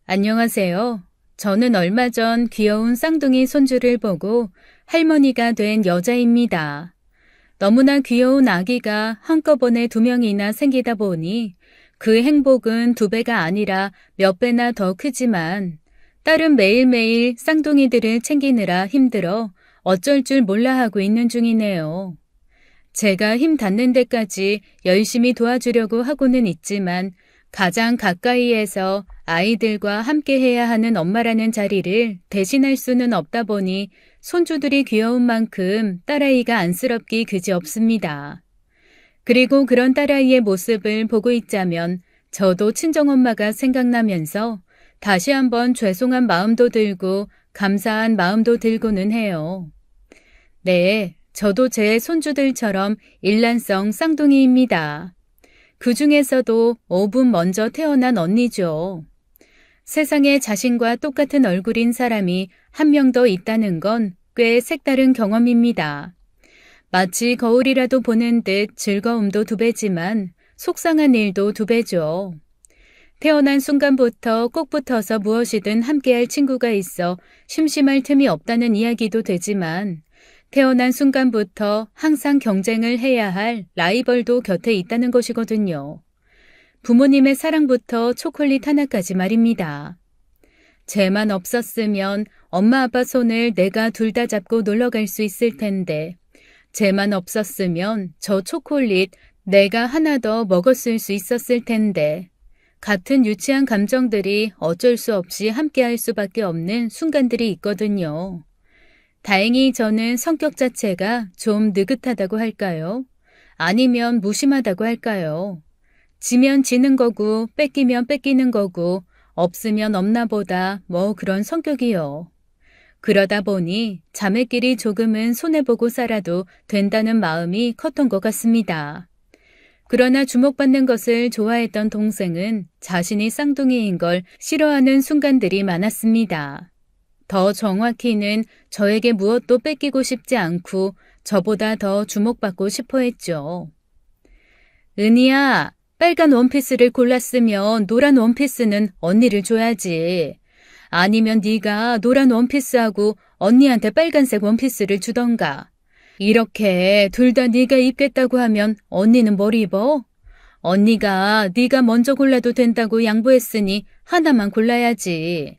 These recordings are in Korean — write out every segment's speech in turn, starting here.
안녕하세요. 저는 얼마 전 귀여운 쌍둥이 손주를 보고 할머니가 된 여자입니다. 너무나 귀여운 아기가 한꺼번에 2명이나 생기다 보니 그 행복은 2배가 아니라 몇 배나 더 크지만 딸은 매일매일 쌍둥이들을 챙기느라 힘들어 어쩔 줄 몰라 하고 있는 중이네요. 제가 힘 닿는 데까지 열심히 도와주려고 하고는 있지만 가장 가까이에서 아이들과 함께 해야 하는 엄마라는 자리를 대신할 수는 없다 보니 손주들이 귀여운 만큼 딸아이가 안쓰럽기 그지없습니다. 그리고 그런 딸아이의 모습을 보고 있자면 저도 친정엄마가 생각나면서 다시 한번 죄송한 마음도 들고 감사한 마음도 들고는 해요. 네, 저도 제 손주들처럼 일란성 쌍둥이입니다. 그 중에서도 5분 먼저 태어난 언니죠. 세상에 자신과 똑같은 얼굴인 사람이 한 명 더 있다는 건 꽤 색다른 경험입니다. 마치 거울이라도 보는 듯 즐거움도 2배지만 속상한 일도 2배죠. 태어난 순간부터 꼭 붙어서 무엇이든 함께할 친구가 있어 심심할 틈이 없다는 이야기도 되지만 태어난 순간부터 항상 경쟁을 해야 할 라이벌도 곁에 있다는 것이거든요. 부모님의 사랑부터 초콜릿 하나까지 말입니다. 쟤만 없었으면 엄마 아빠 손을 내가 둘 다 잡고 놀러 갈 수 있을 텐데 쟤만 없었으면 저 초콜릿 내가 하나 더 먹었을 수 있었을 텐데 같은 유치한 감정들이 어쩔 수 없이 함께할 수밖에 없는 순간들이 있거든요. 다행히 저는 성격 자체가 좀 느긋하다고 할까요? 아니면 무심하다고 할까요? 지면 지는 거고 뺏기면 뺏기는 거고 없으면 없나 보다 뭐 그런 성격이요. 그러다 보니 자매끼리 조금은 손해보고 살아도 된다는 마음이 컸던 것 같습니다. 그러나 주목받는 것을 좋아했던 동생은 자신이 쌍둥이인 걸 싫어하는 순간들이 많았습니다. 더 정확히는 저에게 무엇도 뺏기고 싶지 않고 저보다 더 주목받고 싶어 했죠. 은희야, 빨간 원피스를 골랐으면 노란 원피스는 언니를 줘야지. 아니면 네가 노란 원피스하고 언니한테 빨간색 원피스를 주던가. 이렇게 둘 다 네가 입겠다고 하면 언니는 뭘 입어? 언니가 네가 먼저 골라도 된다고 양보했으니 하나만 골라야지.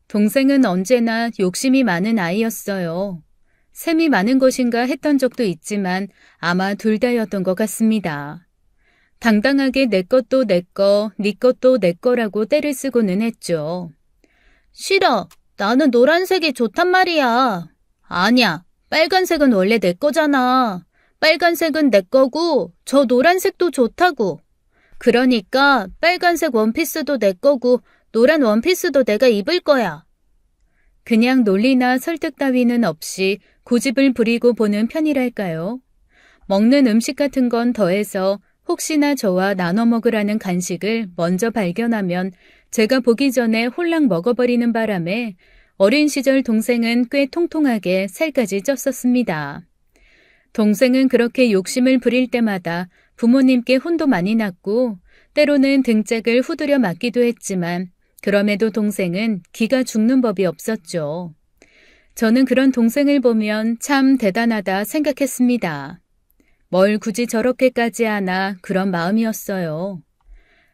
동생은 언제나 욕심이 많은 아이였어요. 셈이 많은 것인가 했던 적도 있지만 아마 둘 다였던 것 같습니다. 당당하게 내 것도 내 거, 네 것도 내 거라고 떼를 쓰고는 했죠. 싫어. 나는 노란색이 좋단 말이야. 아니야. 빨간색은 원래 내 거잖아. 빨간색은 내 거고 저 노란색도 좋다고. 그러니까 빨간색 원피스도 내 거고 노란 원피스도 내가 입을 거야. 그냥 논리나 설득 따위는 없이 고집을 부리고 보는 편이랄까요? 먹는 음식 같은 건 더해서 혹시나 저와 나눠 먹으라는 간식을 먼저 발견하면 제가 보기 전에 홀랑 먹어버리는 바람에 어린 시절 동생은 꽤 통통하게 살까지 쪘었습니다. 동생은 그렇게 욕심을 부릴 때마다 부모님께 혼도 많이 났고 때로는 등짝을 후두려 맞기도 했지만 그럼에도 동생은 기가 죽는 법이 없었죠. 저는 그런 동생을 보면 참 대단하다 생각했습니다. 뭘 굳이 저렇게까지 하나 그런 마음이었어요.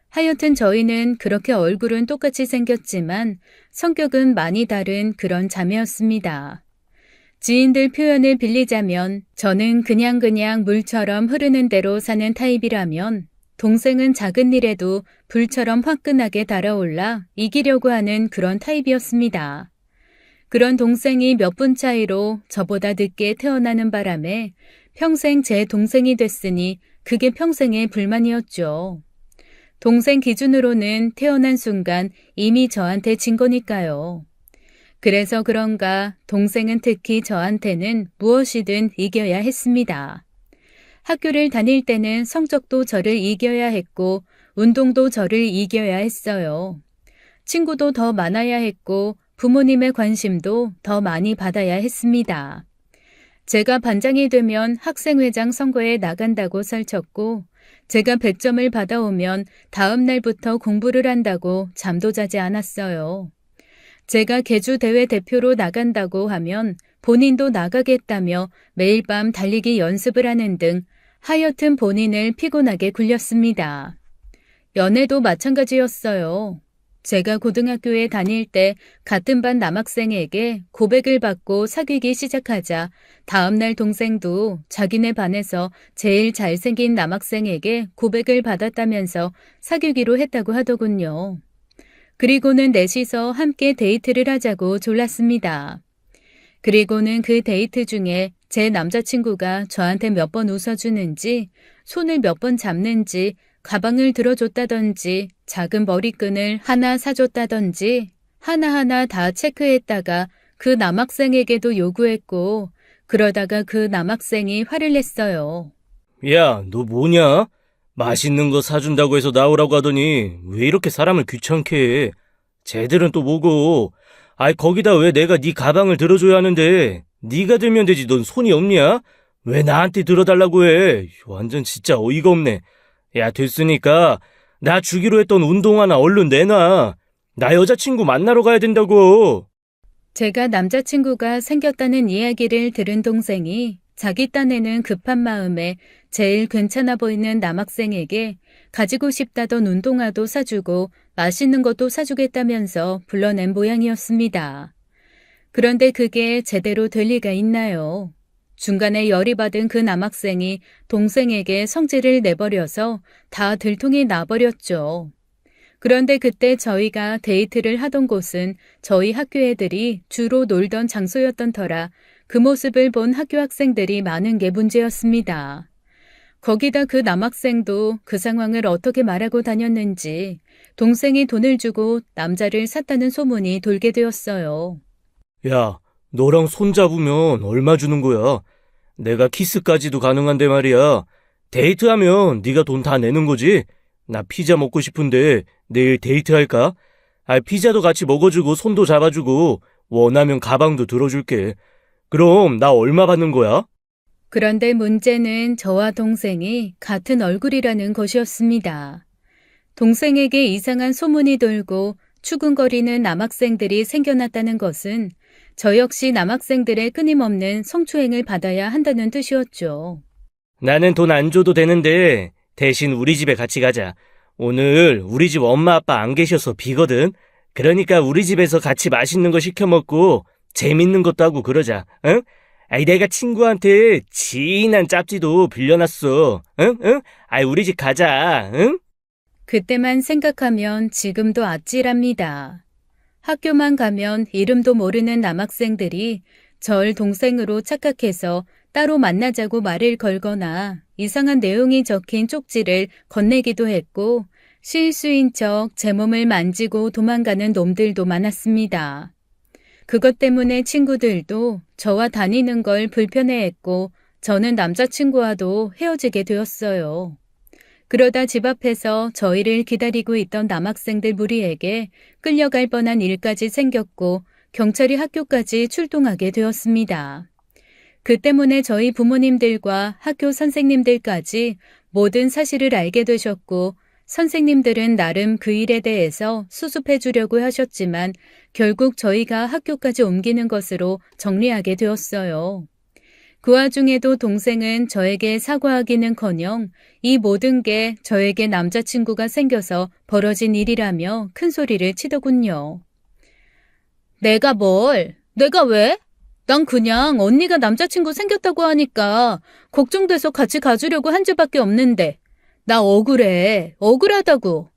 하여튼 저희는 그렇게 얼굴은 똑같이 생겼지만 성격은 많이 다른 그런 자매였습니다. 지인들 표현을 빌리자면 저는 그냥 물처럼 흐르는 대로 사는 타입이라면 동생은 작은 일에도 불처럼 화끈하게 달아올라 이기려고 하는 그런 타입이었습니다. 그런 동생이 몇 분 차이로 저보다 늦게 태어나는 바람에 평생 제 동생이 됐으니 그게 평생의 불만이었죠. 동생 기준으로는 태어난 순간 이미 저한테 진 거니까요. 그래서 그런가 동생은 특히 저한테는 무엇이든 이겨야 했습니다. 학교를 다닐 때는 성적도 저를 이겨야 했고 운동도 저를 이겨야 했어요. 친구도 더 많아야 했고 부모님의 관심도 더 많이 받아야 했습니다. 제가 반장이 되면 학생회장 선거에 나간다고 설쳤고 제가 100점을 받아오면 다음 날부터 공부를 한다고 잠도 자지 않았어요. 제가 계주 대회 대표로 나간다고 하면 본인도 나가겠다며 매일 밤 달리기 연습을 하는 등 하여튼 본인을 피곤하게 굴렸습니다. 연애도 마찬가지였어요. 제가 고등학교에 다닐 때 같은 반 남학생에게 고백을 받고 사귀기 시작하자 다음날 동생도 자기네 반에서 제일 잘생긴 남학생에게 고백을 받았다면서 사귀기로 했다고 하더군요. 그리고는 넷이서 함께 데이트를 하자고 졸랐습니다. 그리고는 그 데이트 중에 제 남자친구가 저한테 몇 번 웃어주는지, 손을 몇 번 잡는지, 가방을 들어줬다든지, 작은 머리끈을 하나 사줬다든지, 하나하나 다 체크했다가 그 남학생에게도 요구했고, 그러다가 그 남학생이 화를 냈어요. 야, 너 뭐냐? 맛있는 거 사준다고 해서 나오라고 하더니 왜 이렇게 사람을 귀찮게 해? 쟤들은 또 뭐고? 아이, 거기다 왜 내가 네 가방을 들어줘야 하는데? 네가 들면 되지, 넌 손이 없냐? 왜 나한테 들어달라고 해? 완전 진짜 어이가 없네. 야, 됐으니까 나 주기로 했던 운동화나 얼른 내놔. 나 여자친구 만나러 가야 된다고. 제가 남자친구가 생겼다는 이야기를 들은 동생이 자기 딴에는 급한 마음에 제일 괜찮아 보이는 남학생에게 가지고 싶다던 운동화도 사주고 맛있는 것도 사주겠다면서 불러낸 모양이었습니다. 그런데 그게 제대로 될 리가 있나요? 중간에 열이 받은 그 남학생이 동생에게 성질을 내버려서 다 들통이 나버렸죠. 그런데 그때 저희가 데이트를 하던 곳은 저희 학교 애들이 주로 놀던 장소였던 터라 그 모습을 본 학교 학생들이 많은 게 문제였습니다. 거기다 그 남학생도 그 상황을 어떻게 말하고 다녔는지 동생이 돈을 주고 남자를 샀다는 소문이 돌게 되었어요. 야, 너랑 손 잡으면 얼마 주는 거야? 내가 키스까지도 가능한데 말이야. 데이트하면 네가 돈 다 내는 거지? 나 피자 먹고 싶은데 내일 데이트할까? 아, 피자도 같이 먹어주고 손도 잡아주고 원하면 가방도 들어줄게. 그럼 나 얼마 받는 거야? 그런데 문제는 저와 동생이 같은 얼굴이라는 것이었습니다. 동생에게 이상한 소문이 돌고 추궁거리는 남학생들이 생겨났다는 것은 저 역시 남학생들의 끊임없는 성추행을 받아야 한다는 뜻이었죠. 나는 돈 안 줘도 되는데 대신 우리 집에 같이 가자. 오늘 우리 집 엄마 아빠 안 계셔서 비거든. 그러니까 우리 집에서 같이 맛있는 거 시켜 먹고 재밌는 것도 하고 그러자. 응? 아이, 내가 친구한테 진한 짭지도 빌려놨어. 응? 응? 아이, 우리 집 가자. 응? 그때만 생각하면 지금도 아찔합니다. 학교만 가면 이름도 모르는 남학생들이 절 동생으로 착각해서 따로 만나자고 말을 걸거나 이상한 내용이 적힌 쪽지를 건네기도 했고 실수인 척 제 몸을 만지고 도망가는 놈들도 많았습니다. 그것 때문에 친구들도 저와 다니는 걸 불편해했고 저는 남자친구와도 헤어지게 되었어요. 그러다 집 앞에서 저희를 기다리고 있던 남학생들 무리에게 끌려갈 뻔한 일까지 생겼고 경찰이 학교까지 출동하게 되었습니다. 그 때문에 저희 부모님들과 학교 선생님들까지 모든 사실을 알게 되셨고 선생님들은 나름 그 일에 대해서 수습해 주려고 하셨지만 결국 저희가 학교까지 옮기는 것으로 정리하게 되었어요. 그 와중에도 동생은 저에게 사과하기는커녕 이 모든 게 저에게 남자친구가 생겨서 벌어진 일이라며 큰 소리를 치더군요. 내가 뭘? 내가 왜? 난 그냥 언니가 남자친구 생겼다고 하니까 걱정돼서 같이 가주려고 한 줄밖에 없는데 나 억울해. 억울하다고.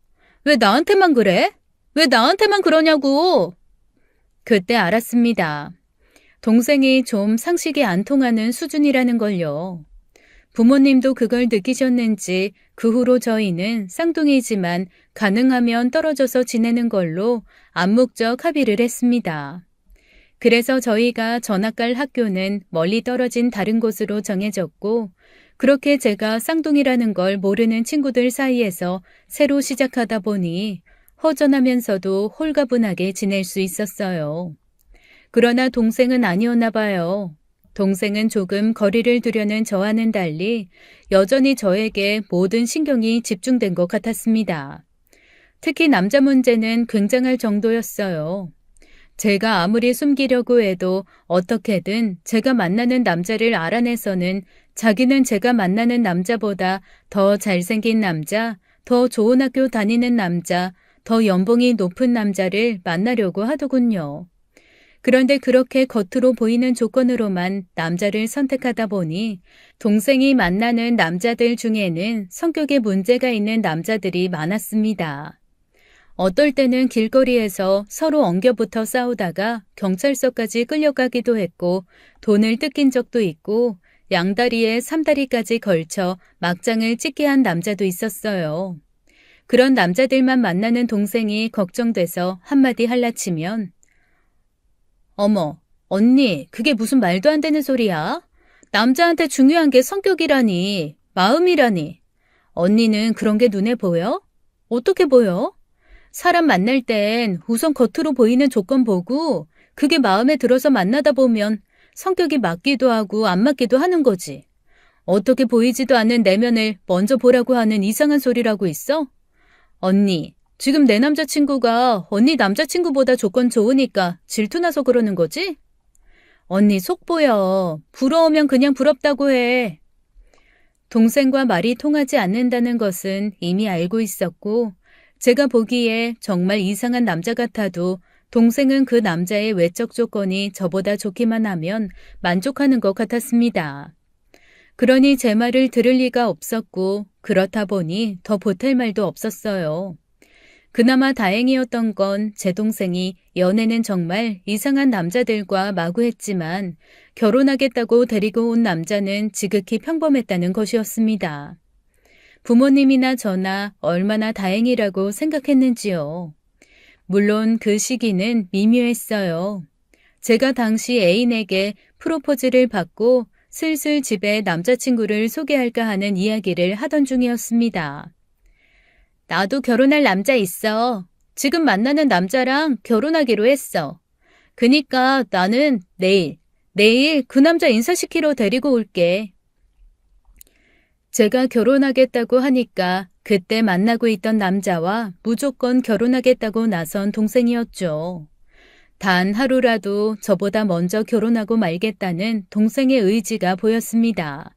왜 나한테만 그래? 왜 나한테만 그러냐고. 그때 알았습니다. 동생이 좀 상식이 안 통하는 수준이라는 걸요. 부모님도 그걸 느끼셨는지 그 후로 저희는 쌍둥이지만 가능하면 떨어져서 지내는 걸로 암묵적 합의를 했습니다. 그래서 저희가 전학 갈 학교는 멀리 떨어진 다른 곳으로 정해졌고 그렇게 제가 쌍둥이라는 걸 모르는 친구들 사이에서 새로 시작하다 보니 허전하면서도 홀가분하게 지낼 수 있었어요. 그러나 동생은 아니었나 봐요. 동생은 조금 거리를 두려는 저와는 달리 여전히 저에게 모든 신경이 집중된 것 같았습니다. 특히 남자 문제는 굉장할 정도였어요. 제가 아무리 숨기려고 해도 어떻게든 제가 만나는 남자를 알아내서는 자기는 제가 만나는 남자보다 더 잘생긴 남자, 더 좋은 학교 다니는 남자, 더 연봉이 높은 남자를 만나려고 하더군요. 그런데 그렇게 겉으로 보이는 조건으로만 남자를 선택하다 보니 동생이 만나는 남자들 중에는 성격에 문제가 있는 남자들이 많았습니다. 어떨 때는 길거리에서 서로 엉겨붙어 싸우다가 경찰서까지 끌려가기도 했고 돈을 뜯긴 적도 있고 양다리에 삼다리까지 걸쳐 막장을 찍게 한 남자도 있었어요. 그런 남자들만 만나는 동생이 걱정돼서 한마디 할라치면 어머, 언니, 그게 무슨 말도 안 되는 소리야? 남자한테 중요한 게 성격이라니, 마음이라니. 언니는 그런 게 눈에 보여? 어떻게 보여? 사람 만날 땐 우선 겉으로 보이는 조건 보고 그게 마음에 들어서 만나다 보면 성격이 맞기도 하고 안 맞기도 하는 거지. 어떻게 보이지도 않는 내면을 먼저 보라고 하는 이상한 소리라고 있어? 언니, 지금 내 남자친구가 언니 남자친구보다 조건 좋으니까 질투나서 그러는 거지? 언니 속 보여. 부러우면 그냥 부럽다고 해. 동생과 말이 통하지 않는다는 것은 이미 알고 있었고 제가 보기에 정말 이상한 남자 같아도 동생은 그 남자의 외적 조건이 저보다 좋기만 하면 만족하는 것 같았습니다. 그러니 제 말을 들을 리가 없었고 그렇다 보니 더 보탤 말도 없었어요. 그나마 다행이었던 건 제 동생이 연애는 정말 이상한 남자들과 마구 했지만 결혼하겠다고 데리고 온 남자는 지극히 평범했다는 것이었습니다. 부모님이나 저나 얼마나 다행이라고 생각했는지요. 물론 그 시기는 미묘했어요. 제가 당시 애인에게 프로포즈를 받고 슬슬 집에 남자친구를 소개할까 하는 이야기를 하던 중이었습니다. 나도 결혼할 남자 있어. 지금 만나는 남자랑 결혼하기로 했어. 그니까 나는 내일 그 남자 인사시키러 데리고 올게. 제가 결혼하겠다고 하니까 그때 만나고 있던 남자와 무조건 결혼하겠다고 나선 동생이었죠. 단 하루라도 저보다 먼저 결혼하고 말겠다는 동생의 의지가 보였습니다.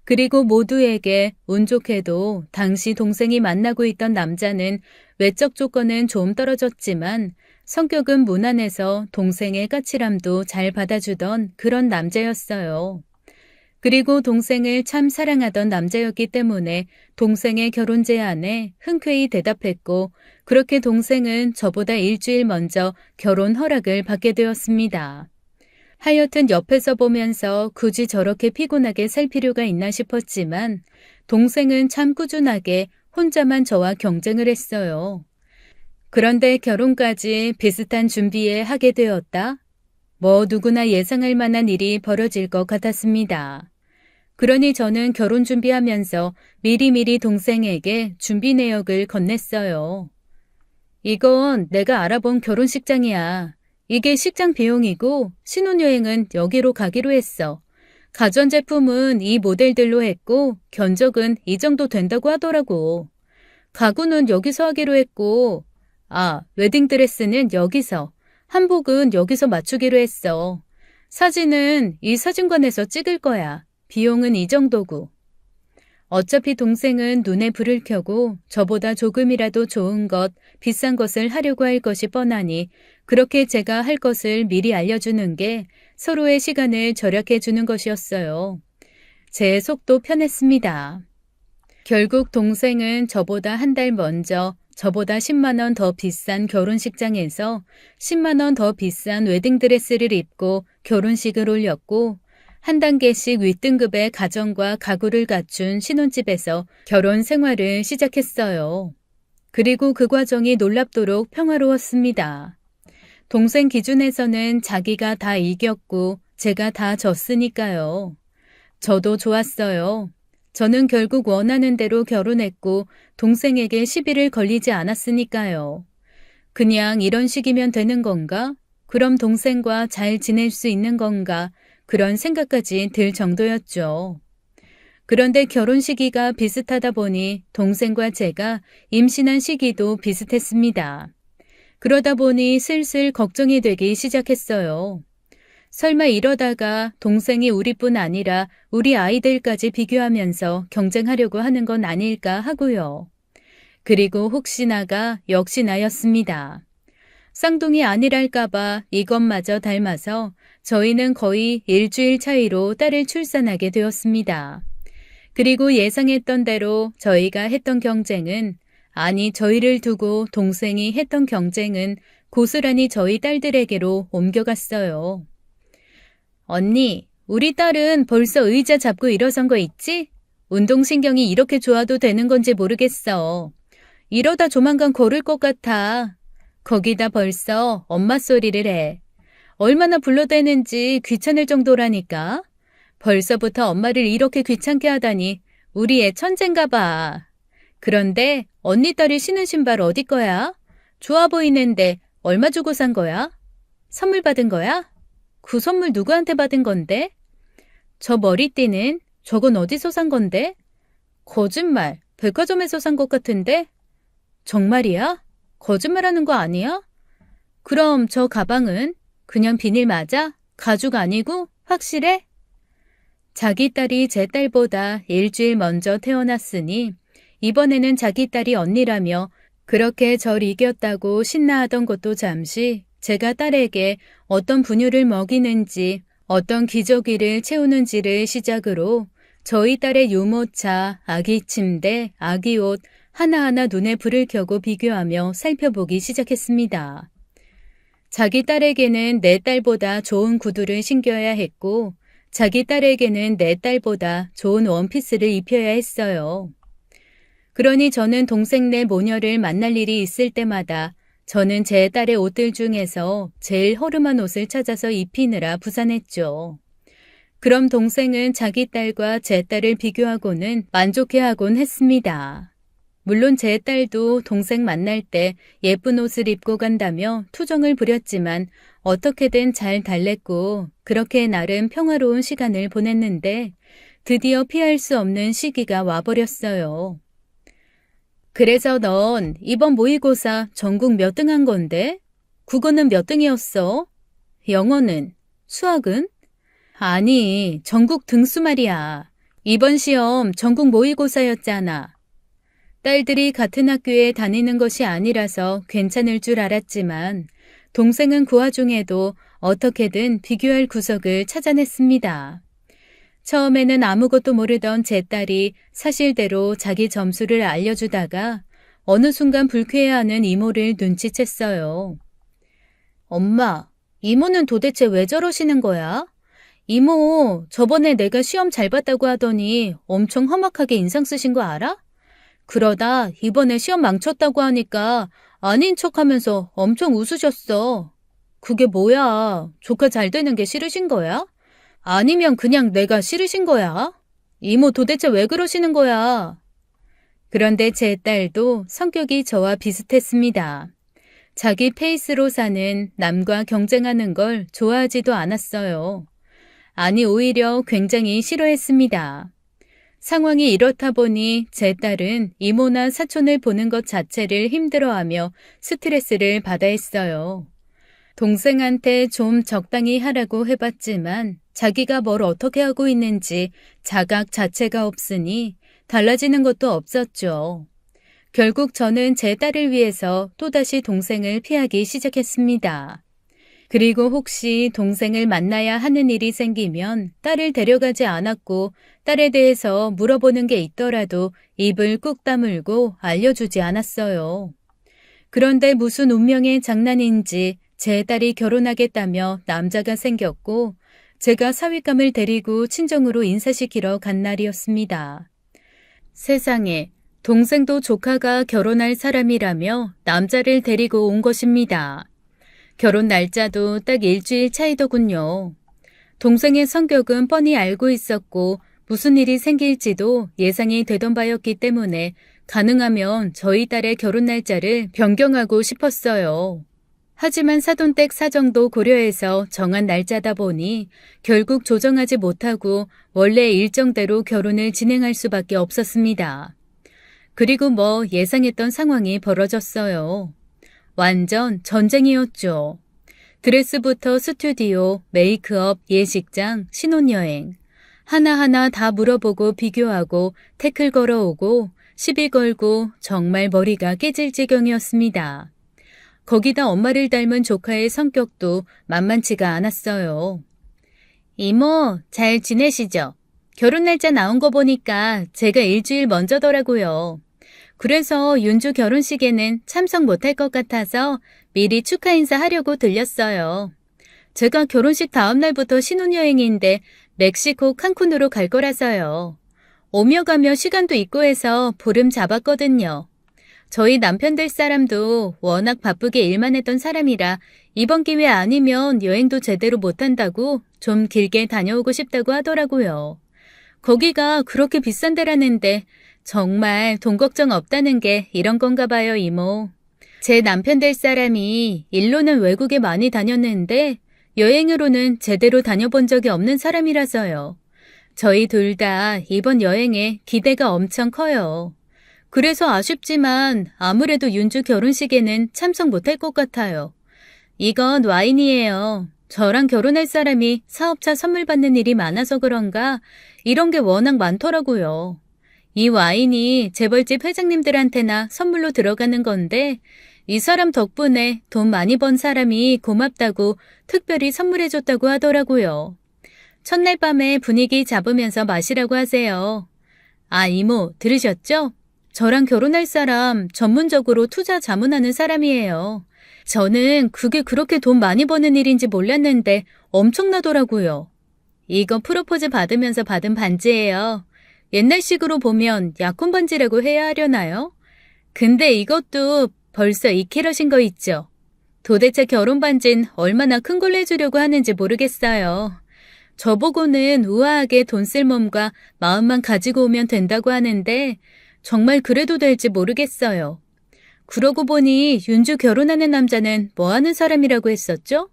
그리고 모두에게 운 좋게도 당시 동생이 만나고 있던 남자는 외적 조건은 좀 떨어졌지만 성격은 무난해서 동생의 까칠함도 잘 받아주던 그런 남자였어요. 그리고 동생을 참 사랑하던 남자였기 때문에 동생의 결혼 제안에 흔쾌히 대답했고 그렇게 동생은 저보다 일주일 먼저 결혼 허락을 받게 되었습니다. 하여튼 옆에서 보면서 굳이 저렇게 피곤하게 살 필요가 있나 싶었지만 동생은 참 꾸준하게 혼자만 저와 경쟁을 했어요. 그런데 결혼까지 비슷한 준비에 하게 되었다. 뭐 누구나 예상할 만한 일이 벌어질 것 같았습니다. 그러니 저는 결혼 준비하면서 미리미리 동생에게 준비 내역을 건넸어요. 이건 내가 알아본 결혼식장이야. 이게 식장 비용이고 신혼여행은 여기로 가기로 했어. 가전제품은 이 모델들로 했고 견적은 이 정도 된다고 하더라고. 가구는 여기서 하기로 했고 웨딩드레스는 여기서, 한복은 여기서 맞추기로 했어. 사진은 이 사진관에서 찍을 거야. 비용은 이 정도고. 어차피 동생은 눈에 불을 켜고 저보다 조금이라도 좋은 것, 비싼 것을 하려고 할 것이 뻔하니 그렇게 제가 할 것을 미리 알려주는 게 서로의 시간을 절약해 주는 것이었어요. 제 속도 편했습니다. 결국 동생은 저보다 한 달 먼저 저보다 10만 원 더 비싼 결혼식장에서 10만 원 더 비싼 웨딩드레스를 입고 결혼식을 올렸고 한 단계씩 윗등급의 가정과 가구를 갖춘 신혼집에서 결혼 생활을 시작했어요. 그리고 그 과정이 놀랍도록 평화로웠습니다. 동생 기준에서는 자기가 다 이겼고 제가 다 졌으니까요. 저도 좋았어요. 저는 결국 원하는 대로 결혼했고 동생에게 시비를 걸리지 않았으니까요. 그냥 이런 식이면 되는 건가? 그럼 동생과 잘 지낼 수 있는 건가? 그런 생각까지 들 정도였죠. 그런데 결혼 시기가 비슷하다 보니 동생과 제가 임신한 시기도 비슷했습니다. 그러다 보니 슬슬 걱정이 되기 시작했어요. 설마 이러다가 동생이 우리뿐 아니라 우리 아이들까지 비교하면서 경쟁하려고 하는 건 아닐까 하고요. 그리고 혹시나가 역시나였습니다. 쌍둥이 아니랄까봐 이것마저 닮아서 저희는 거의 일주일 차이로 딸을 출산하게 되었습니다. 그리고 예상했던 대로 저희가 했던 경쟁은, 아니 저희를 두고 동생이 했던 경쟁은 고스란히 저희 딸들에게로 옮겨갔어요. 언니, 우리 딸은 벌써 의자 잡고 일어선 거 있지? 운동신경이 이렇게 좋아도 되는 건지 모르겠어. 이러다 조만간 걸을 것 같아. 거기다 벌써 엄마 소리를 해. 얼마나 불러대는지 귀찮을 정도라니까. 벌써부터 엄마를 이렇게 귀찮게 하다니 우리 애 천재인가 봐. 그런데 언니 딸이 신은 신발 어디 거야? 좋아 보이는데 얼마 주고 산 거야? 선물 받은 거야? 그 선물 누구한테 받은 건데? 저 머리띠는 저건 어디서 산 건데? 거짓말, 백화점에서 산 것 같은데? 정말이야? 거짓말하는 거 아니야? 그럼 저 가방은 그냥 비닐 맞아? 가죽 아니고? 확실해? 자기 딸이 제 딸보다 일주일 먼저 태어났으니 이번에는 자기 딸이 언니라며 그렇게 절 이겼다고 신나하던 것도 잠시 제가 딸에게 어떤 분유를 먹이는지 어떤 기저귀를 채우는지를 시작으로 저희 딸의 유모차, 아기 침대, 아기 옷 하나하나 눈에 불을 켜고 비교하며 살펴보기 시작했습니다. 자기 딸에게는 내 딸보다 좋은 구두를 신겨야 했고 자기 딸에게는 내 딸보다 좋은 원피스를 입혀야 했어요. 그러니 저는 동생네 모녀를 만날 일이 있을 때마다 저는 제 딸의 옷들 중에서 제일 허름한 옷을 찾아서 입히느라 부산했죠. 그럼 동생은 자기 딸과 제 딸을 비교하고는 만족해하곤 했습니다. 물론 제 딸도 동생 만날 때 예쁜 옷을 입고 간다며 투정을 부렸지만 어떻게든 잘 달랬고 그렇게 나름 평화로운 시간을 보냈는데 드디어 피할 수 없는 시기가 와버렸어요. 그래서 넌 이번 모의고사 전국 몇 등 한 건데? 국어는 몇 등이었어? 영어는? 수학은? 아니, 전국 등수 말이야. 이번 시험 전국 모의고사였잖아. 딸들이 같은 학교에 다니는 것이 아니라서 괜찮을 줄 알았지만 동생은 그 와중에도 어떻게든 비교할 구석을 찾아냈습니다. 처음에는 아무것도 모르던 제 딸이 사실대로 자기 점수를 알려주다가 어느 순간 불쾌해하는 이모를 눈치챘어요. 엄마, 이모는 도대체 왜 저러시는 거야? 이모, 저번에 내가 시험 잘 봤다고 하더니 엄청 험악하게 인상 쓰신 거 알아? 그러다 이번에 시험 망쳤다고 하니까 아닌 척하면서 엄청 웃으셨어. 그게 뭐야? 조카 잘 되는 게 싫으신 거야? 아니면 그냥 내가 싫으신 거야? 이모 도대체 왜 그러시는 거야? 그런데 제 딸도 성격이 저와 비슷했습니다. 자기 페이스로 사는 남과 경쟁하는 걸 좋아하지도 않았어요. 아니 오히려 굉장히 싫어했습니다. 상황이 이렇다 보니 제 딸은 이모나 사촌을 보는 것 자체를 힘들어하며 스트레스를 받아 했어요. 동생한테 좀 적당히 하라고 해봤지만 자기가 뭘 어떻게 하고 있는지 자각 자체가 없으니 달라지는 것도 없었죠. 결국 저는 제 딸을 위해서 또다시 동생을 피하기 시작했습니다. 그리고 혹시 동생을 만나야 하는 일이 생기면 딸을 데려가지 않았고 딸에 대해서 물어보는 게 있더라도 입을 꾹 다물고 알려주지 않았어요. 그런데 무슨 운명의 장난인지 제 딸이 결혼하겠다며 남자가 생겼고 제가 사윗감을 데리고 친정으로 인사시키러 간 날이었습니다. 세상에, 동생도 조카가 결혼할 사람이라며 남자를 데리고 온 것입니다. 결혼 날짜도 딱 일주일 차이더군요. 동생의 성격은 뻔히 알고 있었고 무슨 일이 생길지도 예상이 되던 바였기 때문에 가능하면 저희 딸의 결혼 날짜를 변경하고 싶었어요. 하지만 사돈댁 사정도 고려해서 정한 날짜다 보니 결국 조정하지 못하고 원래 일정대로 결혼을 진행할 수밖에 없었습니다. 그리고 뭐 예상했던 상황이 벌어졌어요. 완전 전쟁이었죠. 드레스부터 스튜디오, 메이크업, 예식장, 신혼여행. 하나하나 다 물어보고 비교하고 태클 걸어오고 시비 걸고 정말 머리가 깨질 지경이었습니다. 거기다 엄마를 닮은 조카의 성격도 만만치가 않았어요. 이모, 잘 지내시죠? 결혼 날짜 나온 거 보니까 제가 일주일 먼저더라고요. 그래서 윤주 결혼식에는 참석 못할 것 같아서 미리 축하 인사하려고 들렸어요. 제가 결혼식 다음 날부터 신혼여행인데 멕시코 칸쿤으로 갈 거라서요. 오며 가며 시간도 있고 해서 보름 잡았거든요. 저희 남편 될 사람도 워낙 바쁘게 일만 했던 사람이라 이번 기회 아니면 여행도 제대로 못한다고 좀 길게 다녀오고 싶다고 하더라고요. 거기가 그렇게 비싼 데라는데 정말 돈 걱정 없다는 게 이런 건가 봐요, 이모. 제 남편 될 사람이 일로는 외국에 많이 다녔는데 여행으로는 제대로 다녀본 적이 없는 사람이라서요. 저희 둘 다 이번 여행에 기대가 엄청 커요. 그래서 아쉽지만 아무래도 윤주 결혼식에는 참석 못할 것 같아요. 이건 와인이에요. 저랑 결혼할 사람이 사업차 선물 받는 일이 많아서 그런가 이런 게 워낙 많더라고요. 이 와인이 재벌집 회장님들한테나 선물로 들어가는 건데 이 사람 덕분에 돈 많이 번 사람이 고맙다고 특별히 선물해줬다고 하더라고요. 첫날 밤에 분위기 잡으면서 마시라고 하세요. 아, 이모, 들으셨죠? 저랑 결혼할 사람 전문적으로 투자 자문하는 사람이에요. 저는 그게 그렇게 돈 많이 버는 일인지 몰랐는데 엄청나더라고요. 이거 프로포즈 받으면서 받은 반지예요. 옛날식으로 보면 약혼 반지라고 해야 하려나요? 근데 이것도 벌써 2캐럿인 거 있죠. 도대체 결혼 반지는 얼마나 큰 걸로 해주려고 하는지 모르겠어요. 저보고는 우아하게 돈 쓸 몸과 마음만 가지고 오면 된다고 하는데 정말 그래도 될지 모르겠어요. 그러고 보니 윤주 결혼하는 남자는 뭐 하는 사람이라고 했었죠?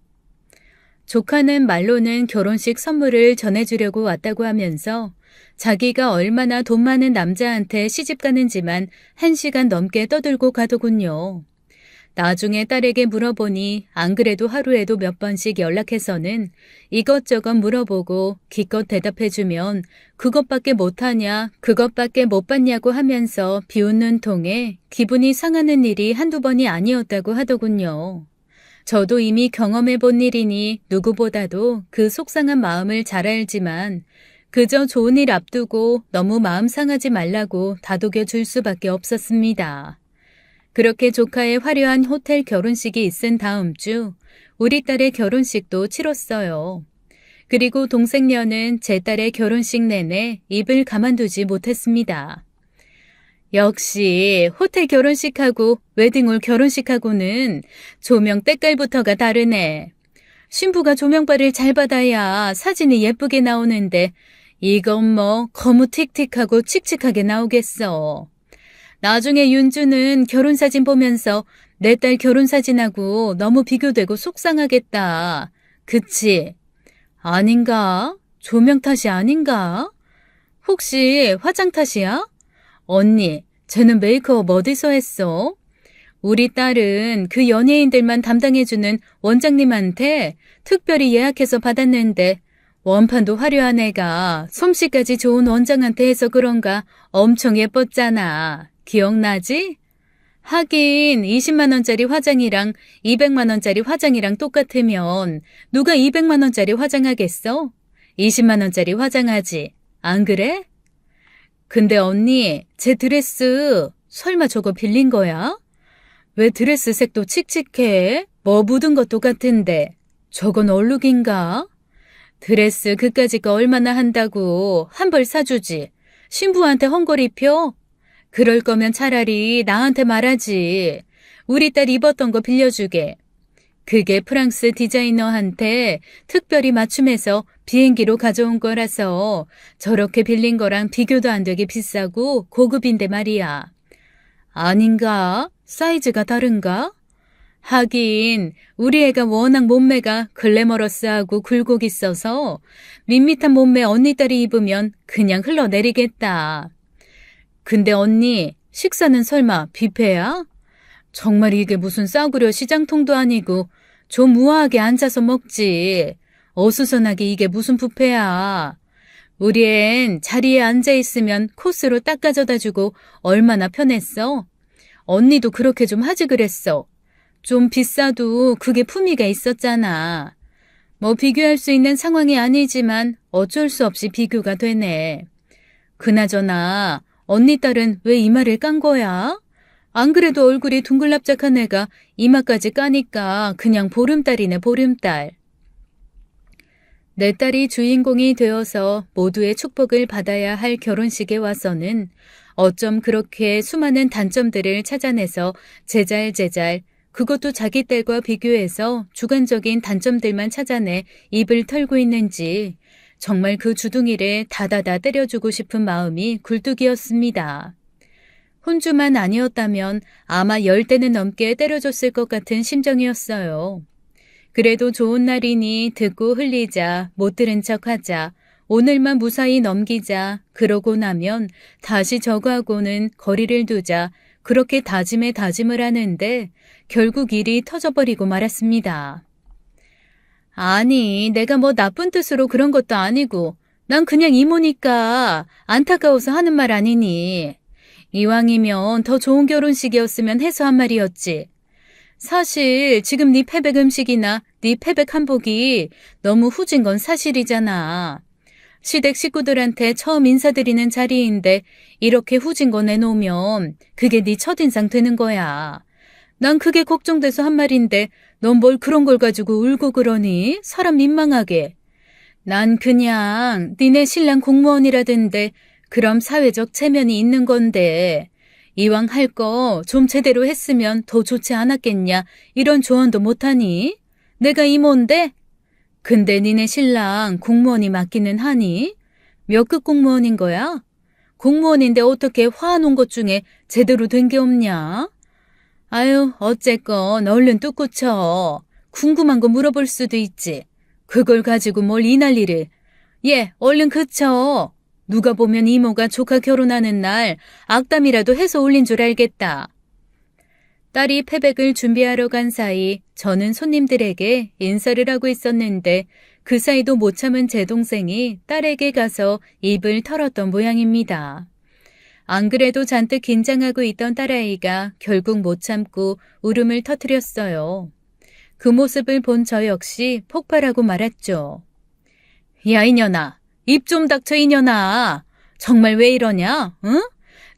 조카는 말로는 결혼식 선물을 전해주려고 왔다고 하면서 자기가 얼마나 돈 많은 남자한테 시집 가는지만 1시간 넘게 떠들고 가더군요. 나중에 딸에게 물어보니 안 그래도 하루에도 몇 번씩 연락해서는 이것저것 물어보고 기껏 대답해주면 그것밖에 못하냐, 그것밖에 못 받냐고 하면서 비웃는 통에 기분이 상하는 일이 한두 번이 아니었다고 하더군요. 저도 이미 경험해본 일이니 누구보다도 그 속상한 마음을 잘 알지만 그저 좋은 일 앞두고 너무 마음 상하지 말라고 다독여 줄 수밖에 없었습니다. 그렇게 조카의 화려한 호텔 결혼식이 있은 다음 주 우리 딸의 결혼식도 치렀어요. 그리고 동생녀는 제 딸의 결혼식 내내 입을 가만두지 못했습니다. 역시 호텔 결혼식하고 웨딩홀 결혼식하고는 조명 때깔부터가 다르네. 신부가 조명빨을 잘 받아야 사진이 예쁘게 나오는데 이건 뭐 거무틱틱하고 칙칙하게 나오겠어. 나중에 윤주는 결혼사진 보면서 내 딸 결혼사진하고 너무 비교되고 속상하겠다. 그치? 아닌가? 조명 탓이 아닌가? 혹시 화장 탓이야? 언니, 쟤는 메이크업 어디서 했어? 우리 딸은 그 연예인들만 담당해주는 원장님한테 특별히 예약해서 받았는데 원판도 화려한 애가 솜씨까지 좋은 원장한테 해서 그런가 엄청 예뻤잖아. 기억나지? 하긴 20만 원짜리 화장이랑 200만 원짜리 화장이랑 똑같으면 누가 200만 원짜리 화장하겠어? 20만 원짜리 화장하지. 안 그래? 근데 언니, 제 드레스 설마 저거 빌린 거야? 왜 드레스 색도 칙칙해? 뭐 묻은 것도 같은데. 저건 얼룩인가? 드레스 그까짓 거 얼마나 한다고 한 벌 사주지. 신부한테 헝거리 펴? 그럴 거면 차라리 나한테 말하지. 우리 딸 입었던 거 빌려주게. 그게 프랑스 디자이너한테 특별히 맞춤해서 비행기로 가져온 거라서 저렇게 빌린 거랑 비교도 안 되게 비싸고 고급인데 말이야. 아닌가? 사이즈가 다른가? 하긴 우리 애가 워낙 몸매가 글래머러스하고 굴곡 있어서 밋밋한 몸매 언니 딸이 입으면 그냥 흘러내리겠다. 근데 언니, 식사는 설마 뷔페야? 정말 이게 무슨 싸구려 시장통도 아니고 좀 우아하게 앉아서 먹지. 어수선하게 이게 무슨 뷔페야. 우리 앤 자리에 앉아있으면 코스로 닦아져다 주고 얼마나 편했어. 언니도 그렇게 좀 하지 그랬어. 좀 비싸도 그게 품위가 있었잖아. 뭐 비교할 수 있는 상황이 아니지만 어쩔 수 없이 비교가 되네. 그나저나 언니 딸은 왜 이마를 깐 거야? 안 그래도 얼굴이 둥글납작한 애가 이마까지 까니까 그냥 보름달이네 보름달. 내 딸이 주인공이 되어서 모두의 축복을 받아야 할 결혼식에 와서는 어쩜 그렇게 수많은 단점들을 찾아내서 제잘제잘 그것도 자기 딸과 비교해서 주관적인 단점들만 찾아내 입을 털고 있는지 정말 그 주둥이를 다다다 때려주고 싶은 마음이 굴뚝이었습니다. 혼주만 아니었다면 아마 10대는 넘게 때려줬을 것 같은 심정이었어요. 그래도 좋은 날이니 듣고 흘리자, 못 들은 척하자, 오늘만 무사히 넘기자, 그러고 나면 다시 저거하고는 거리를 두자, 그렇게 다짐에 다짐을 하는데 결국 일이 터져버리고 말았습니다. 아니, 내가 뭐 나쁜 뜻으로 그런 것도 아니고 난 그냥 이모니까 안타까워서 하는 말 아니니. 이왕이면 더 좋은 결혼식이었으면 해서 한 말이었지. 사실 지금 네 패백 음식이나 네 패백 한복이 너무 후진 건 사실이잖아. 시댁 식구들한테 처음 인사드리는 자리인데 이렇게 후진 거 내놓으면 그게 네 첫인상 되는 거야. 난 그게 걱정돼서 한 말인데 넌 뭘 그런 걸 가지고 울고 그러니? 사람 민망하게. 난 그냥 니네 신랑 공무원이라던데 그럼 사회적 체면이 있는 건데 이왕 할 거 좀 제대로 했으면 더 좋지 않았겠냐 이런 조언도 못하니? 내가 이모인데? 근데 니네 신랑 공무원이 맞기는 하니? 몇 급 공무원인 거야? 공무원인데 어떻게 화해놓은 것 중에 제대로 된 게 없냐? 아유, 어쨌건 얼른 뚝 쳐. 궁금한 거 물어볼 수도 있지. 그걸 가지고 뭘 이 난리를. 예, 얼른 그쳐. 누가 보면 이모가 조카 결혼하는 날 악담이라도 해서 올린 줄 알겠다. 딸이 패백을 준비하러 간 사이 저는 손님들에게 인사를 하고 있었는데 그 사이도 못 참은 제 동생이 딸에게 가서 입을 털었던 모양입니다. 안 그래도 잔뜩 긴장하고 있던 딸아이가 결국 못 참고 울음을 터뜨렸어요. 그 모습을 본 저 역시 폭발하고 말았죠. 야, 이년아. 입 좀 닥쳐, 이년아. 정말 왜 이러냐? 응?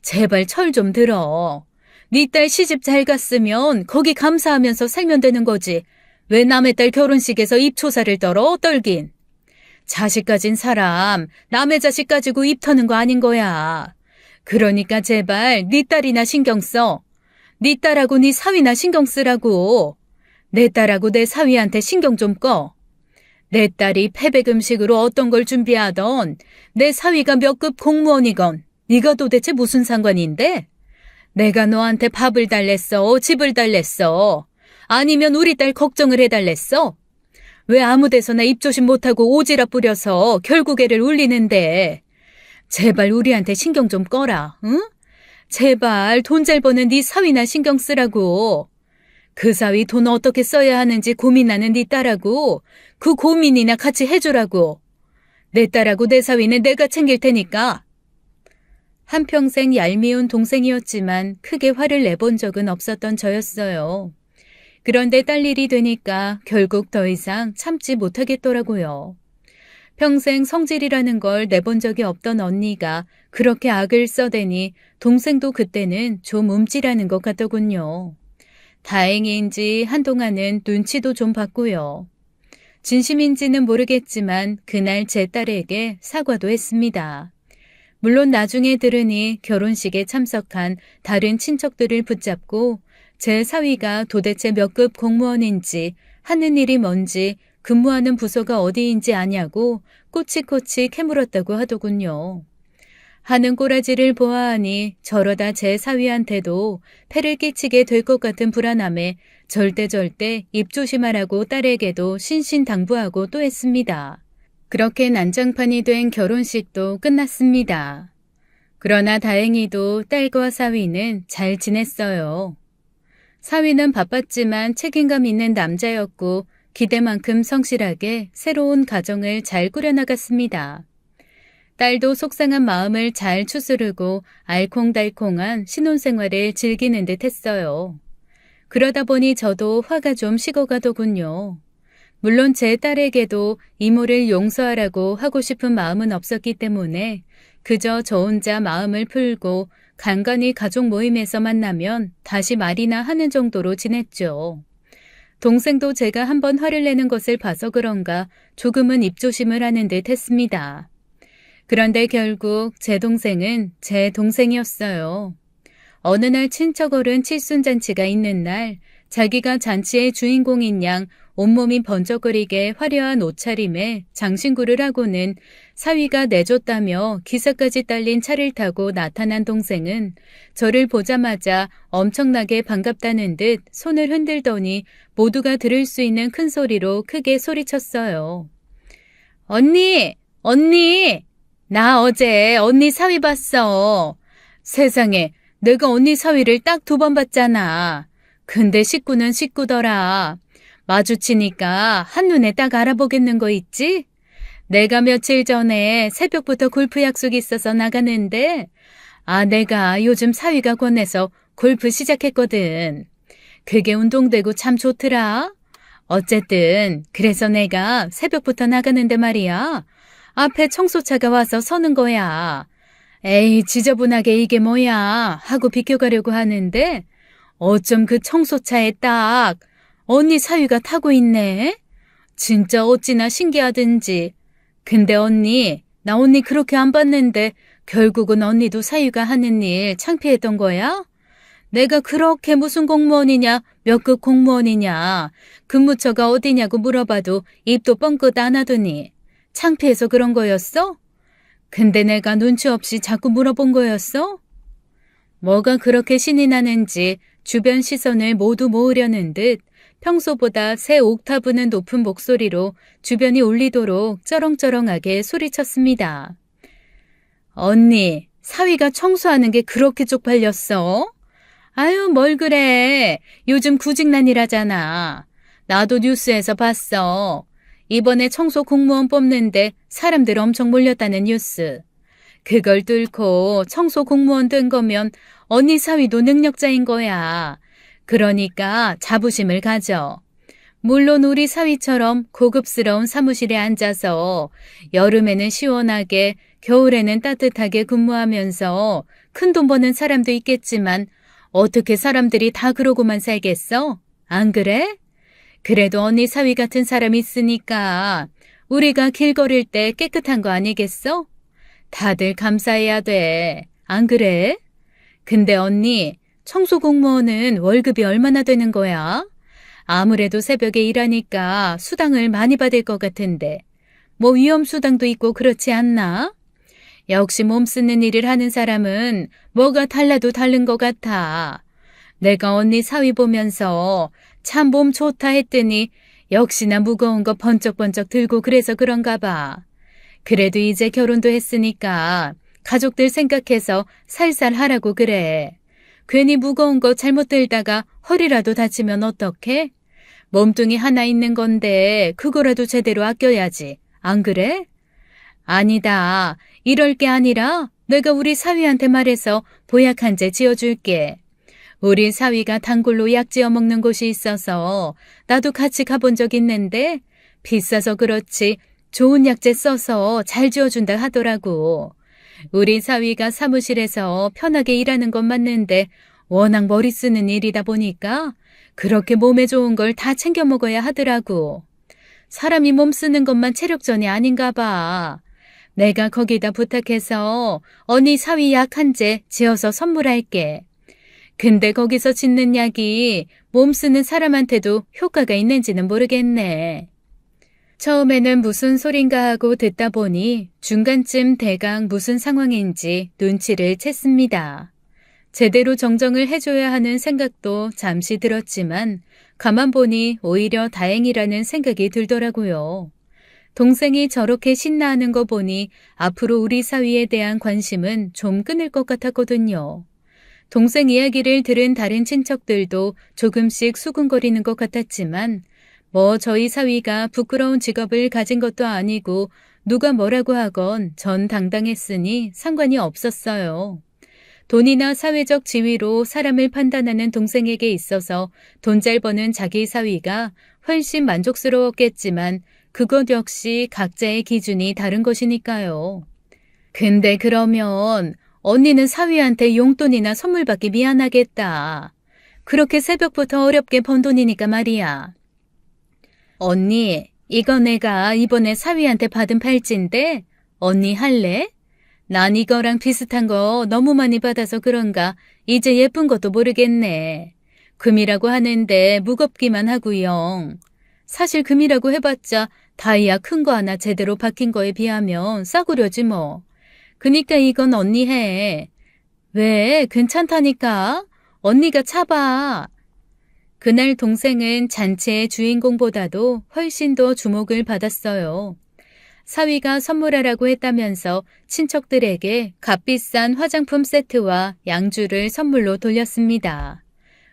제발 철 좀 들어. 네 딸 시집 잘 갔으면 거기 감사하면서 살면 되는 거지. 왜 남의 딸 결혼식에서 입초사를 떨긴. 자식 가진 사람 남의 자식 가지고 입 터는 거 아닌 거야. 그러니까 제발 네 딸이나 신경 써. 네 딸하고 네 사위나 신경 쓰라고. 내 딸하고 내 사위한테 신경 좀 꺼. 내 딸이 패백 음식으로 어떤 걸 준비하던 내 사위가 몇 급 공무원이건 네가 도대체 무슨 상관인데? 내가 너한테 밥을 달랬어? 집을 달랬어? 아니면 우리 딸 걱정을 해달랬어? 왜 아무 데서나 입조심 못하고 오지랖 부려서 결국 애를 울리는데? 제발 우리한테 신경 좀 꺼라, 응? 제발 돈 잘 버는 네 사위나 신경 쓰라고. 그 사위 돈 어떻게 써야 하는지 고민하는 네 딸하고 그 고민이나 같이 해주라고. 내 딸하고 내 사위는 내가 챙길 테니까. 한평생 얄미운 동생이었지만 크게 화를 내본 적은 없었던 저였어요. 그런데 딸 일이 되니까 결국 더 이상 참지 못하겠더라고요. 평생 성질이라는 걸 내본 적이 없던 언니가 그렇게 악을 써대니 동생도 그때는 좀 움찔하는 것 같더군요. 다행인지 한동안은 눈치도 좀 봤고요. 진심인지는 모르겠지만 그날 제 딸에게 사과도 했습니다. 물론 나중에 들으니 결혼식에 참석한 다른 친척들을 붙잡고 제 사위가 도대체 몇 급 공무원인지 하는 일이 뭔지 근무하는 부서가 어디인지 아냐고 꼬치꼬치 캐물었다고 하더군요. 하는 꼬라지를 보아하니 저러다 제 사위한테도 폐를 끼치게 될 것 같은 불안함에 절대 입 조심하라고 딸에게도 신신당부하고 또 했습니다. 그렇게 난장판이 된 결혼식도 끝났습니다. 그러나 다행히도 딸과 사위는 잘 지냈어요. 사위는 바빴지만 책임감 있는 남자였고 기대만큼 성실하게 새로운 가정을 잘 꾸려나갔습니다. 딸도 속상한 마음을 잘 추스르고 알콩달콩한 신혼생활을 즐기는 듯 했어요. 그러다 보니 저도 화가 좀 식어가더군요. 물론 제 딸에게도 이모를 용서하라고 하고 싶은 마음은 없었기 때문에 그저 저 혼자 마음을 풀고 간간히 가족 모임에서 만나면 다시 말이나 하는 정도로 지냈죠. 동생도 제가 한번 화를 내는 것을 봐서 그런가 조금은 입조심을 하는 듯 했습니다. 그런데 결국 제 동생은 제 동생이었어요. 어느 날 친척 어른 칠순잔치가 있는 날 자기가 잔치의 주인공인 양 온몸이 번쩍거리게 화려한 옷차림에 장신구를 하고는 사위가 내줬다며 기사까지 딸린 차를 타고 나타난 동생은 저를 보자마자 엄청나게 반갑다는 듯 손을 흔들더니 모두가 들을 수 있는 큰 소리로 크게 소리쳤어요. 언니! 언니! 나 어제 언니 사위 봤어. 세상에 내가 언니 사위를 딱 2번 봤잖아. 근데 식구는 식구더라. 마주치니까 한눈에 딱 알아보겠는 거 있지? 내가 며칠 전에 새벽부터 골프 약속이 있어서 나가는데 내가 요즘 사위가 권해서 골프 시작했거든. 그게 운동되고 참 좋더라. 어쨌든 그래서 내가 새벽부터 나가는데 말이야. 앞에 청소차가 와서 서는 거야. 에이 지저분하게 이게 뭐야 하고 비켜가려고 하는데 어쩜 그 청소차에 딱 언니 사위가 타고 있네. 진짜 어찌나 신기하든지. 근데 언니, 나 언니 그렇게 안 봤는데 결국은 언니도 사위가 하는 일 창피했던 거야? 내가 그렇게 무슨 공무원이냐, 몇 급 공무원이냐, 근무처가 어디냐고 물어봐도 입도 뻥끗 안 하더니 창피해서 그런 거였어? 근데 내가 눈치 없이 자꾸 물어본 거였어? 뭐가 그렇게 신이 나는지 주변 시선을 모두 모으려는 듯 평소보다 3옥타브는 높은 목소리로 주변이 울리도록 쩌렁쩌렁하게 소리쳤습니다. 언니, 사위가 청소하는 게 그렇게 쪽팔렸어? 아유, 뭘 그래. 요즘 구직난이라잖아. 나도 뉴스에서 봤어. 이번에 청소 공무원 뽑는데 사람들 엄청 몰렸다는 뉴스. 그걸 뚫고 청소 공무원 된 거면 언니 사위도 능력자인 거야. 그러니까 자부심을 가져. 물론 우리 사위처럼 고급스러운 사무실에 앉아서 여름에는 시원하게 겨울에는 따뜻하게 근무하면서 큰돈 버는 사람도 있겠지만 어떻게 사람들이 다 그러고만 살겠어? 안 그래? 그래도 언니 사위 같은 사람 있으니까 우리가 길 걸을 때 깨끗한 거 아니겠어? 다들 감사해야 돼. 안 그래? 근데 언니, 청소 공무원은 월급이 얼마나 되는 거야? 아무래도 새벽에 일하니까 수당을 많이 받을 것 같은데 뭐 위험수당도 있고 그렇지 않나? 역시 몸 쓰는 일을 하는 사람은 뭐가 달라도 다른 것 같아. 내가 언니 사위 보면서 참 몸 좋다 했더니 역시나 무거운 거 번쩍번쩍 들고 그래서 그런가 봐. 그래도 이제 결혼도 했으니까 가족들 생각해서 살살 하라고 그래. 괜히 무거운 거 잘못 들다가 허리라도 다치면 어떡해? 몸뚱이 하나 있는 건데 그거라도 제대로 아껴야지. 안 그래? 아니다. 이럴 게 아니라 내가 우리 사위한테 말해서 보약 한 재 지어줄게. 우리 사위가 단골로 약 지어 먹는 곳이 있어서 나도 같이 가본 적 있는데 비싸서 그렇지 좋은 약재 써서 잘 지어준다 하더라고. 우리 사위가 사무실에서 편하게 일하는 건 맞는데 워낙 머리 쓰는 일이다 보니까 그렇게 몸에 좋은 걸 다 챙겨 먹어야 하더라고. 사람이 몸 쓰는 것만 체력전이 아닌가 봐. 내가 거기다 부탁해서 언니 사위 약 한 재 지어서 선물할게. 근데 거기서 짓는 약이 몸 쓰는 사람한테도 효과가 있는지는 모르겠네. 처음에는 무슨 소린가 하고 듣다 보니 중간쯤 대강 무슨 상황인지 눈치를 챘습니다. 제대로 정정을 해줘야 하는 생각도 잠시 들었지만 가만 보니 오히려 다행이라는 생각이 들더라고요. 동생이 저렇게 신나하는 거 보니 앞으로 우리 사위에 대한 관심은 좀 끊을 것 같았거든요. 동생 이야기를 들은 다른 친척들도 조금씩 수군거리는 것 같았지만 뭐 저희 사위가 부끄러운 직업을 가진 것도 아니고 누가 뭐라고 하건 전 당당했으니 상관이 없었어요. 돈이나 사회적 지위로 사람을 판단하는 동생에게 있어서 돈 잘 버는 자기 사위가 훨씬 만족스러웠겠지만 그것 역시 각자의 기준이 다른 것이니까요. 근데 그러면 언니는 사위한테 용돈이나 선물 받기 미안하겠다. 그렇게 새벽부터 어렵게 번 돈이니까 말이야. 언니, 이거 내가 이번에 사위한테 받은 팔찌인데 언니 할래? 난 이거랑 비슷한 거 너무 많이 받아서 그런가 이제 예쁜 것도 모르겠네. 금이라고 하는데 무겁기만 하고요. 사실 금이라고 해봤자 다이아 큰 거 하나 제대로 박힌 거에 비하면 싸구려지 뭐. 그니까 이건 언니 해. 왜? 괜찮다니까. 언니가 차봐. 그날 동생은 잔치의 주인공보다도 훨씬 더 주목을 받았어요. 사위가 선물하라고 했다면서 친척들에게 값비싼 화장품 세트와 양주를 선물로 돌렸습니다.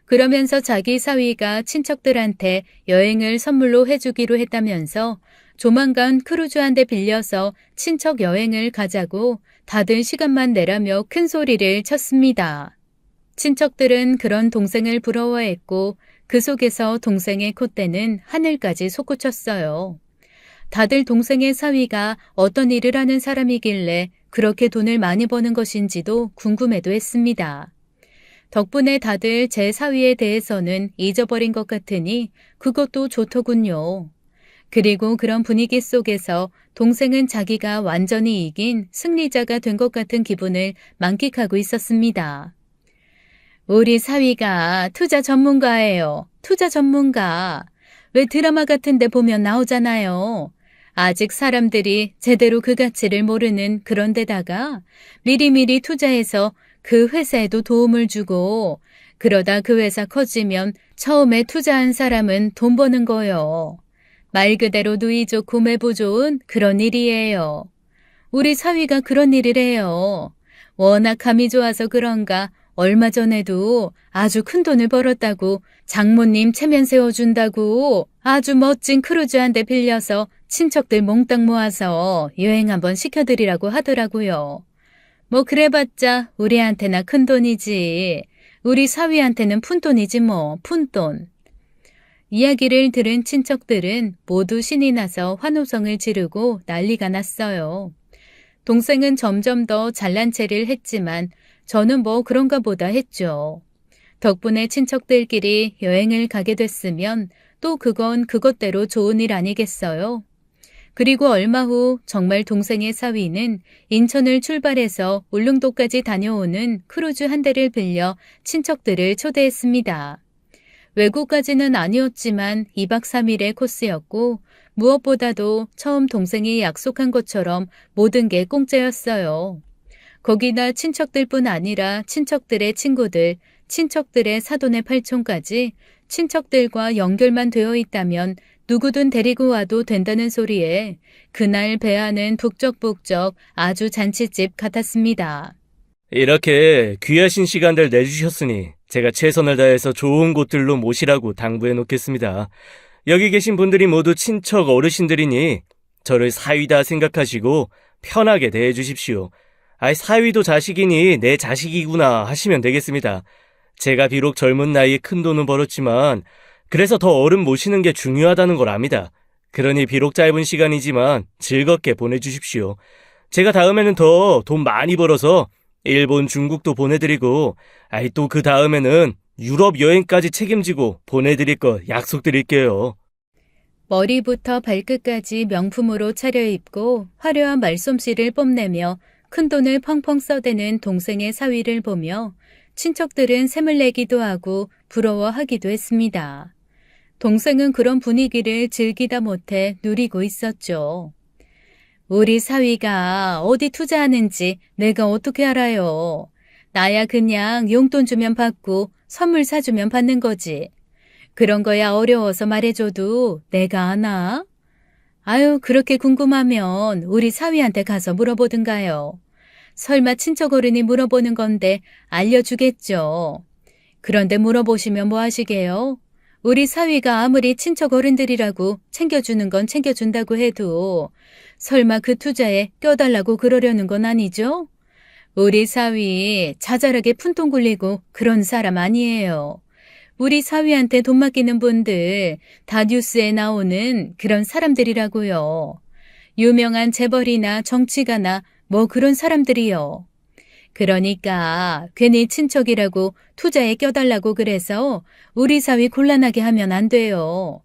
그러면서 자기 사위가 친척들한테 여행을 선물로 해주기로 했다면서 조만간 크루즈 한 대 빌려서 친척 여행을 가자고 다들 시간만 내라며 큰 소리를 쳤습니다. 친척들은 그런 동생을 부러워했고 그 속에서 동생의 콧대는 하늘까지 솟구쳤어요. 다들 동생의 사위가 어떤 일을 하는 사람이길래 그렇게 돈을 많이 버는 것인지도 궁금해도 했습니다. 덕분에 다들 제 사위에 대해서는 잊어버린 것 같으니 그것도 좋더군요. 그리고 그런 분위기 속에서 동생은 자기가 완전히 이긴 승리자가 된 것 같은 기분을 만끽하고 있었습니다. 우리 사위가 투자 전문가예요. 투자 전문가. 왜 드라마 같은 데 보면 나오잖아요. 아직 사람들이 제대로 그 가치를 모르는 그런 데다가 미리미리 투자해서 그 회사에도 도움을 주고 그러다 그 회사 커지면 처음에 투자한 사람은 돈 버는 거요. 말 그대로 누이 좋고 매부 좋은 그런 일이에요. 우리 사위가 그런 일을 해요. 워낙 감이 좋아서 그런가 얼마 전에도 아주 큰 돈을 벌었다고 장모님 체면 세워준다고 아주 멋진 크루즈 한 대 빌려서 친척들 몽땅 모아서 여행 한번 시켜드리라고 하더라고요. 뭐 그래봤자 우리한테나 큰 돈이지. 우리 사위한테는 푼돈이지 뭐 푼돈. 이야기를 들은 친척들은 모두 신이 나서 환호성을 지르고 난리가 났어요. 동생은 점점 더 잘난 체를 했지만 저는 뭐 그런가 보다 했죠. 덕분에 친척들끼리 여행을 가게 됐으면 또 그건 그것대로 좋은 일 아니겠어요? 그리고 얼마 후 정말 동생의 사위는 인천을 출발해서 울릉도까지 다녀오는 크루즈 한 대를 빌려 친척들을 초대했습니다. 외국까지는 아니었지만 2박 3일의 코스였고 무엇보다도 처음 동생이 약속한 것처럼 모든 게 공짜였어요. 거기다 친척들뿐 아니라 친척들의 친구들, 친척들의 사돈의 팔촌까지 친척들과 연결만 되어 있다면 누구든 데리고 와도 된다는 소리에 그날 배안은 북적북적 아주 잔치집 같았습니다. 이렇게 귀하신 시간들 내주셨으니 제가 최선을 다해서 좋은 곳들로 모시라고 당부해 놓겠습니다. 여기 계신 분들이 모두 친척 어르신들이니 저를 사위다 생각하시고 편하게 대해 주십시오. 사위도 자식이니 내 자식이구나 하시면 되겠습니다. 제가 비록 젊은 나이에 큰 돈은 벌었지만 그래서 더 어른 모시는 게 중요하다는 걸 압니다. 그러니 비록 짧은 시간이지만 즐겁게 보내주십시오. 제가 다음에는 더 돈 많이 벌어서 일본, 중국도 보내드리고 또 그 다음에는 유럽 여행까지 책임지고 보내드릴 거 약속드릴게요. 머리부터 발끝까지 명품으로 차려입고 화려한 말솜씨를 뽐내며 큰돈을 펑펑 써대는 동생의 사위를 보며 친척들은 샘을 내기도 하고 부러워하기도 했습니다. 동생은 그런 분위기를 즐기다 못해 누리고 있었죠. 우리 사위가 어디 투자하는지 내가 어떻게 알아요. 나야 그냥 용돈 주면 받고 선물 사주면 받는 거지. 그런 거야 어려워서 말해줘도 내가 아나? 아유, 그렇게 궁금하면 우리 사위한테 가서 물어보든가요. 설마 친척 어른이 물어보는 건데 알려주겠죠. 그런데 물어보시면 뭐 하시게요? 우리 사위가 아무리 친척 어른들이라고 챙겨주는 건 챙겨준다고 해도 설마 그 투자에 껴달라고 그러려는 건 아니죠? 우리 사위 자잘하게 푼돈 굴리고 그런 사람 아니에요. 우리 사위한테 돈 맡기는 분들 다 뉴스에 나오는 그런 사람들이라고요. 유명한 재벌이나 정치가나 뭐 그런 사람들이요. 그러니까 괜히 친척이라고 투자에 껴달라고 그래서 우리 사위 곤란하게 하면 안 돼요.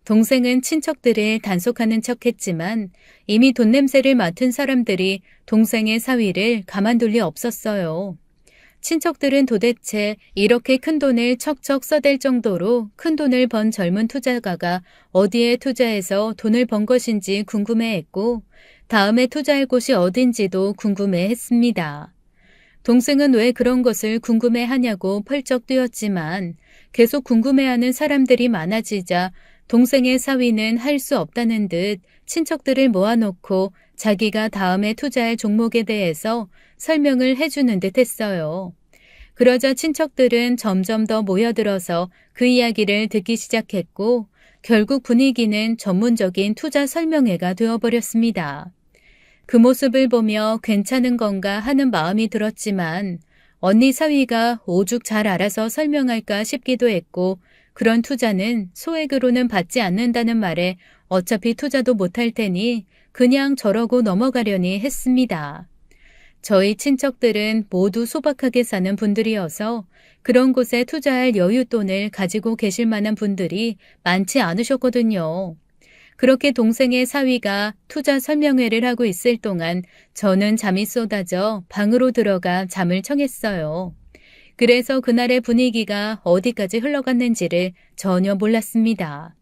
동생은 친척들을 단속하는 척했지만 이미 돈 냄새를 맡은 사람들이 동생의 사위를 가만둘 리 없었어요. 친척들은 도대체 이렇게 큰 돈을 척척 써댈 정도로 큰 돈을 번 젊은 투자가가 어디에 투자해서 돈을 번 것인지 궁금해했고 다음에 투자할 곳이 어딘지도 궁금해했습니다. 동생은 왜 그런 것을 궁금해하냐고 펄쩍 뛰었지만 계속 궁금해하는 사람들이 많아지자 동생의 사위는 할 수 없다는 듯 친척들을 모아놓고 자기가 다음에 투자할 종목에 대해서 설명을 해주는 듯 했어요. 그러자 친척들은 점점 더 모여들어서 그 이야기를 듣기 시작했고 결국 분위기는 전문적인 투자 설명회가 되어버렸습니다. 그 모습을 보며 괜찮은 건가 하는 마음이 들었지만 언니 사위가 오죽 잘 알아서 설명할까 싶기도 했고 그런 투자는 소액으로는 받지 않는다는 말에 어차피 투자도 못할 테니 그냥 저러고 넘어가려니 했습니다. 저희 친척들은 모두 소박하게 사는 분들이어서 그런 곳에 투자할 여윳돈을 가지고 계실 만한 분들이 많지 않으셨거든요. 그렇게 동생의 사위가 투자 설명회를 하고 있을 동안 저는 잠이 쏟아져 방으로 들어가 잠을 청했어요. 그래서 그날의 분위기가 어디까지 흘러갔는지를 전혀 몰랐습니다.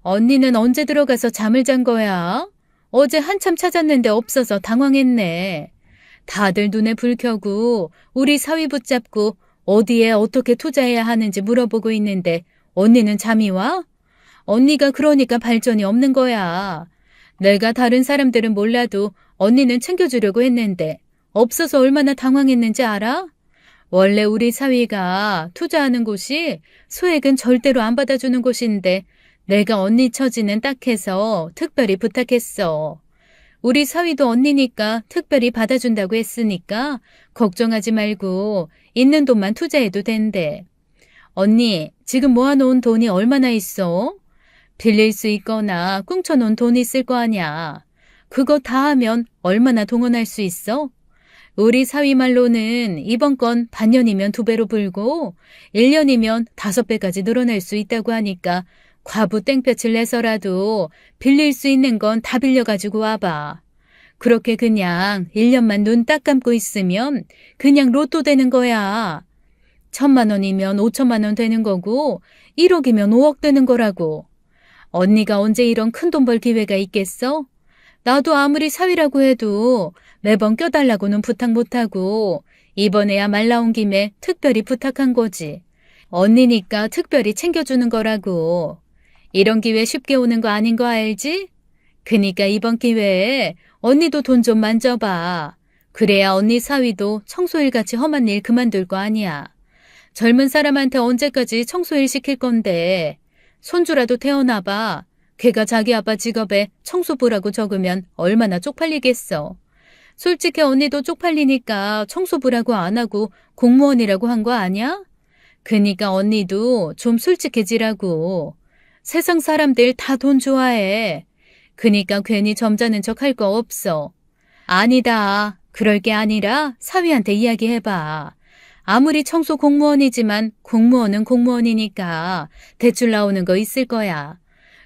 언니는 언제 들어가서 잠을 잔 거야? 어제 한참 찾았는데 없어서 당황했네. 다들 눈에 불 켜고 우리 사위 붙잡고 어디에 어떻게 투자해야 하는지 물어보고 있는데 언니는 잠이 와? 언니가 그러니까 발전이 없는 거야. 내가 다른 사람들은 몰라도 언니는 챙겨주려고 했는데 없어서 얼마나 당황했는지 알아? 원래 우리 사위가 투자하는 곳이 소액은 절대로 안 받아주는 곳인데 내가 언니 처지는 딱해서 특별히 부탁했어. 우리 사위도 언니니까 특별히 받아준다고 했으니까 걱정하지 말고 있는 돈만 투자해도 된대. 언니, 지금 모아놓은 돈이 얼마나 있어? 빌릴 수 있거나 꿍쳐놓은 돈 있을 거 아냐. 그거 다 하면 얼마나 동원할 수 있어? 우리 사위 말로는 이번 건 반년이면 2배로 불고 1년이면 5배까지 늘어날 수 있다고 하니까 과부 땡볕을 내서라도 빌릴 수 있는 건 다 빌려가지고 와봐. 그렇게 그냥 1년만 눈 딱 감고 있으면 그냥 로또 되는 거야. 1,000만 원이면 5천만 원 되는 거고 1억이면 5억 되는 거라고. 언니가 언제 이런 큰 돈 벌 기회가 있겠어? 나도 아무리 사위라고 해도 매번 껴달라고는 부탁 못하고 이번에야 말 나온 김에 특별히 부탁한 거지. 언니니까 특별히 챙겨주는 거라고. 이런 기회 쉽게 오는 거 아닌 거 알지? 그니까 이번 기회에 언니도 돈 좀 만져봐. 그래야 언니 사위도 청소일같이 험한 일 그만둘 거 아니야. 젊은 사람한테 언제까지 청소일 시킬 건데. 손주라도 태어나봐. 걔가 자기 아빠 직업에 청소부라고 적으면 얼마나 쪽팔리겠어. 솔직히 언니도 쪽팔리니까 청소부라고 안 하고 공무원이라고 한 거 아니야? 그니까 언니도 좀 솔직해지라고. 세상 사람들 다 돈 좋아해. 그니까 괜히 점잖은 척 할 거 없어. 아니다. 그럴 게 아니라 사위한테 이야기해봐. 아무리 청소 공무원이지만 공무원은 공무원이니까 대출 나오는 거 있을 거야.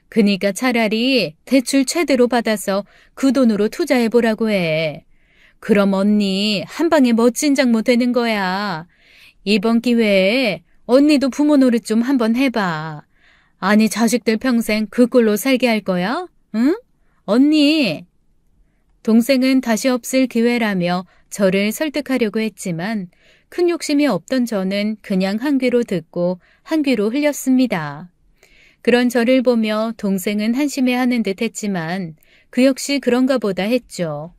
그니까 차라리 대출 최대로 받아서 그 돈으로 투자해보라고 해. 그럼 언니 한 방에 멋진 장모 되는 거야. 이번 기회에 언니도 부모 노릇 좀 한번 해봐. 아니 자식들 평생 그 꼴로 살게 할 거야? 응? 언니. 동생은 다시 없을 기회라며 저를 설득하려고 했지만 큰 욕심이 없던 저는 그냥 한 귀로 듣고 한 귀로 흘렸습니다. 그런 저를 보며 동생은 한심해하는 듯 했지만 그 역시 그런가 보다 했죠.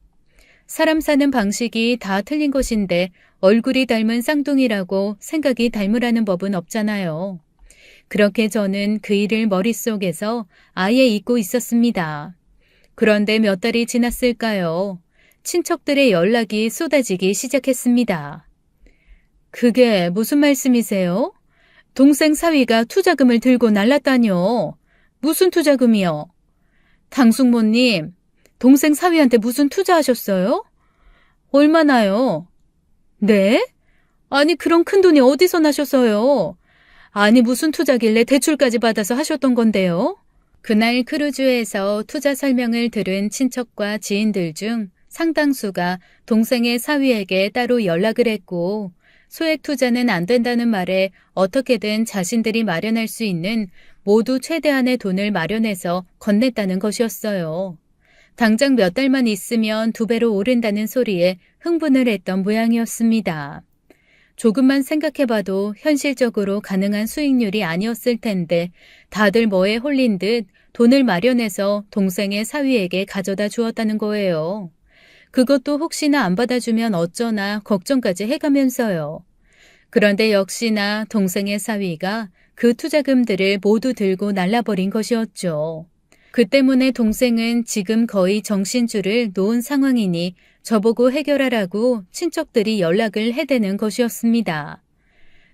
사람 사는 방식이 다 틀린 것인데 얼굴이 닮은 쌍둥이라고 생각이 닮으라는 법은 없잖아요. 그렇게 저는 그 일을 머릿속에서 아예 잊고 있었습니다. 그런데 몇 달이 지났을까요? 친척들의 연락이 쏟아지기 시작했습니다. 그게 무슨 말씀이세요? 동생 사위가 투자금을 들고 날랐다뇨. 무슨 투자금이요? 당숙모님, 동생 사위한테 무슨 투자하셨어요? 얼마나요? 네? 아니 그런 큰 돈이 어디서 나셨어요? 아니 무슨 투자길래 대출까지 받아서 하셨던 건데요? 그날 크루즈에서 투자 설명을 들은 친척과 지인들 중 상당수가 동생의 사위에게 따로 연락을 했고 소액 투자는 안 된다는 말에 어떻게든 자신들이 마련할 수 있는 모두 최대한의 돈을 마련해서 건넸다는 것이었어요. 당장 몇 달만 있으면 2배로 오른다는 소리에 흥분을 했던 모양이었습니다. 조금만 생각해봐도 현실적으로 가능한 수익률이 아니었을 텐데 다들 뭐에 홀린 듯 돈을 마련해서 동생의 사위에게 가져다 주었다는 거예요. 그것도 혹시나 안 받아주면 어쩌나 걱정까지 해가면서요. 그런데 역시나 동생의 사위가 그 투자금들을 모두 들고 날라버린 것이었죠. 그 때문에 동생은 지금 거의 정신줄을 놓은 상황이니 저보고 해결하라고 친척들이 연락을 해대는 것이었습니다.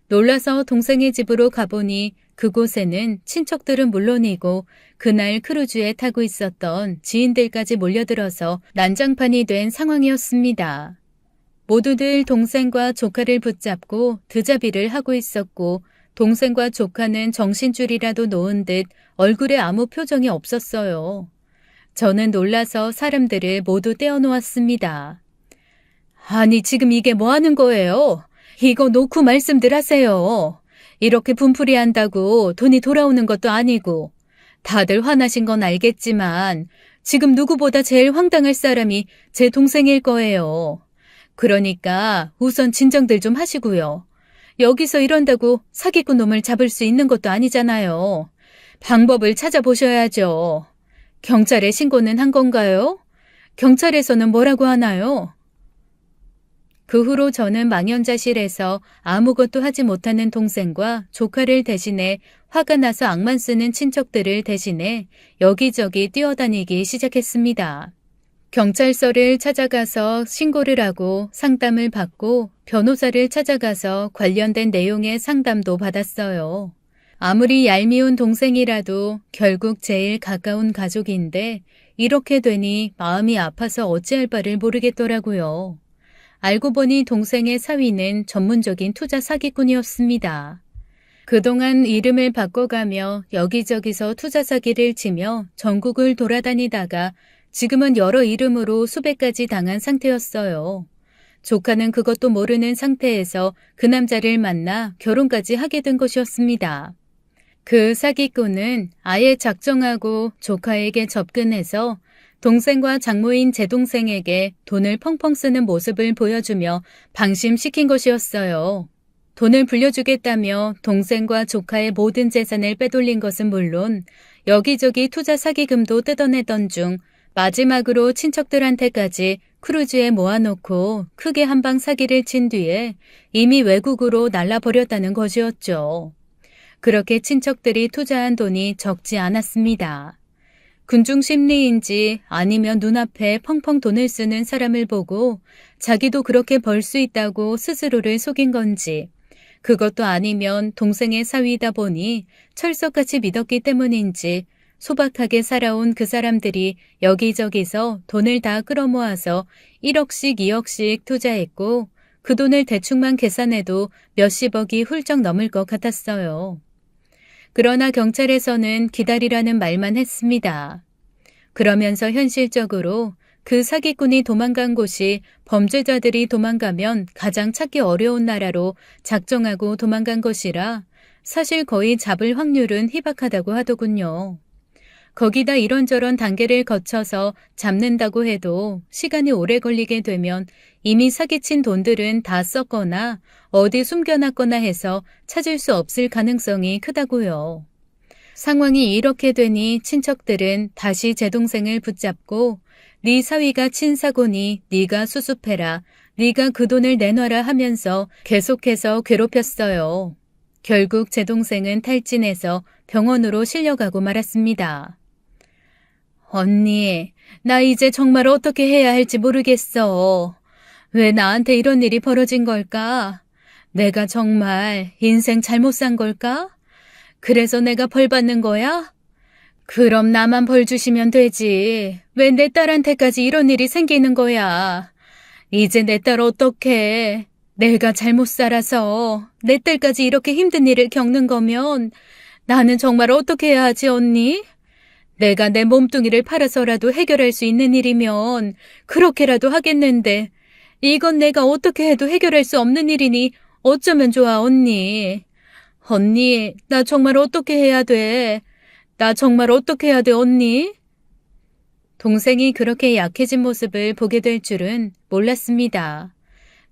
놀라서 동생의 집으로 가보니 그곳에는 친척들은 물론이고 그날 크루즈에 타고 있었던 지인들까지 몰려들어서 난장판이 된 상황이었습니다. 모두들 동생과 조카를 붙잡고 드자비를 하고 있었고 동생과 조카는 정신줄이라도 놓은 듯 얼굴에 아무 표정이 없었어요. 저는 놀라서 사람들을 모두 떼어놓았습니다. 아니 지금 이게 뭐 하는 거예요? 이거 놓고 말씀들 하세요. 이렇게 분풀이 한다고 돈이 돌아오는 것도 아니고 다들 화나신 건 알겠지만 지금 누구보다 제일 황당할 사람이 제 동생일 거예요. 그러니까 우선 진정들 좀 하시고요. 여기서 이런다고 사기꾼 놈을 잡을 수 있는 것도 아니잖아요. 방법을 찾아보셔야죠. 경찰에 신고는 한 건가요? 경찰에서는 뭐라고 하나요? 그 후로 저는 망연자실해서 아무것도 하지 못하는 동생과 조카를 대신해 화가 나서 악만 쓰는 친척들을 대신해 여기저기 뛰어다니기 시작했습니다. 경찰서를 찾아가서 신고를 하고 상담을 받고 변호사를 찾아가서 관련된 내용의 상담도 받았어요. 아무리 얄미운 동생이라도 결국 제일 가까운 가족인데 이렇게 되니 마음이 아파서 어찌할 바를 모르겠더라고요. 알고 보니 동생의 사위는 전문적인 투자 사기꾼이었습니다. 그동안 이름을 바꿔가며 여기저기서 투자 사기를 치며 전국을 돌아다니다가 지금은 여러 이름으로 수배까지 당한 상태였어요. 조카는 그것도 모르는 상태에서 그 남자를 만나 결혼까지 하게 된 것이었습니다. 그 사기꾼은 아예 작정하고 조카에게 접근해서 동생과 장모인 제 동생에게 돈을 펑펑 쓰는 모습을 보여주며 방심시킨 것이었어요. 돈을 불려주겠다며 동생과 조카의 모든 재산을 빼돌린 것은 물론 여기저기 투자 사기금도 뜯어내던 중 마지막으로 친척들한테까지 크루즈에 모아놓고 크게 한방 사기를 친 뒤에 이미 외국으로 날라버렸다는 것이었죠. 그렇게 친척들이 투자한 돈이 적지 않았습니다. 군중 심리인지 아니면 눈앞에 펑펑 돈을 쓰는 사람을 보고 자기도 그렇게 벌 수 있다고 스스로를 속인 건지 그것도 아니면 동생의 사위이다 보니 철석같이 믿었기 때문인지 소박하게 살아온 그 사람들이 여기저기서 돈을 다 끌어모아서 1억씩 2억씩 투자했고 그 돈을 대충만 계산해도 몇십억이 훌쩍 넘을 것 같았어요. 그러나 경찰에서는 기다리라는 말만 했습니다. 그러면서 현실적으로 그 사기꾼이 도망간 곳이 범죄자들이 도망가면 가장 찾기 어려운 나라로 작정하고 도망간 것이라 사실 거의 잡을 확률은 희박하다고 하더군요. 거기다 이런저런 단계를 거쳐서 잡는다고 해도 시간이 오래 걸리게 되면 이미 사기친 돈들은 다 썼거나 어디 숨겨놨거나 해서 찾을 수 없을 가능성이 크다고요. 상황이 이렇게 되니 친척들은 다시 제 동생을 붙잡고 네 사위가 친 사고니 네가 수습해라, 네가 그 돈을 내놔라 하면서 계속해서 괴롭혔어요. 결국 제 동생은 탈진해서 병원으로 실려가고 말았습니다. 언니, 나 이제 정말 어떻게 해야 할지 모르겠어. 왜 나한테 이런 일이 벌어진 걸까? 내가 정말 인생 잘못 산 걸까? 그래서 내가 벌 받는 거야? 그럼 나만 벌 주시면 되지. 왜 내 딸한테까지 이런 일이 생기는 거야? 이제 내 딸 어떡해? 내가 잘못 살아서 내 딸까지 이렇게 힘든 일을 겪는 거면 나는 정말 어떻게 해야 하지, 언니? 내가 내 몸뚱이를 팔아서라도 해결할 수 있는 일이면 그렇게라도 하겠는데 이건 내가 어떻게 해도 해결할 수 없는 일이니 어쩌면 좋아, 언니. 언니, 나 정말 어떻게 해야 돼? 나 정말 어떻게 해야 돼, 언니? 동생이 그렇게 약해진 모습을 보게 될 줄은 몰랐습니다.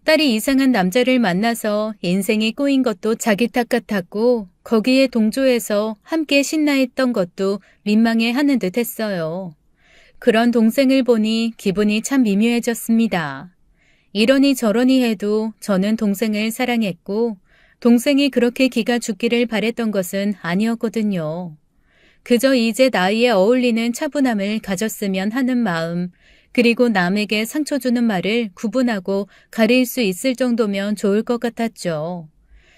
딸이 이상한 남자를 만나서 인생이 꼬인 것도 자기 탓 같았고 거기에 동조해서 함께 신나했던 것도 민망해 하는 듯 했어요. 그런 동생을 보니 기분이 참 미묘해졌습니다. 이러니 저러니 해도 저는 동생을 사랑했고 동생이 그렇게 기가 죽기를 바랬던 것은 아니었거든요. 그저 이제 나이에 어울리는 차분함을 가졌으면 하는 마음, 그리고 남에게 상처 주는 말을 구분하고 가릴 수 있을 정도면 좋을 것 같았죠.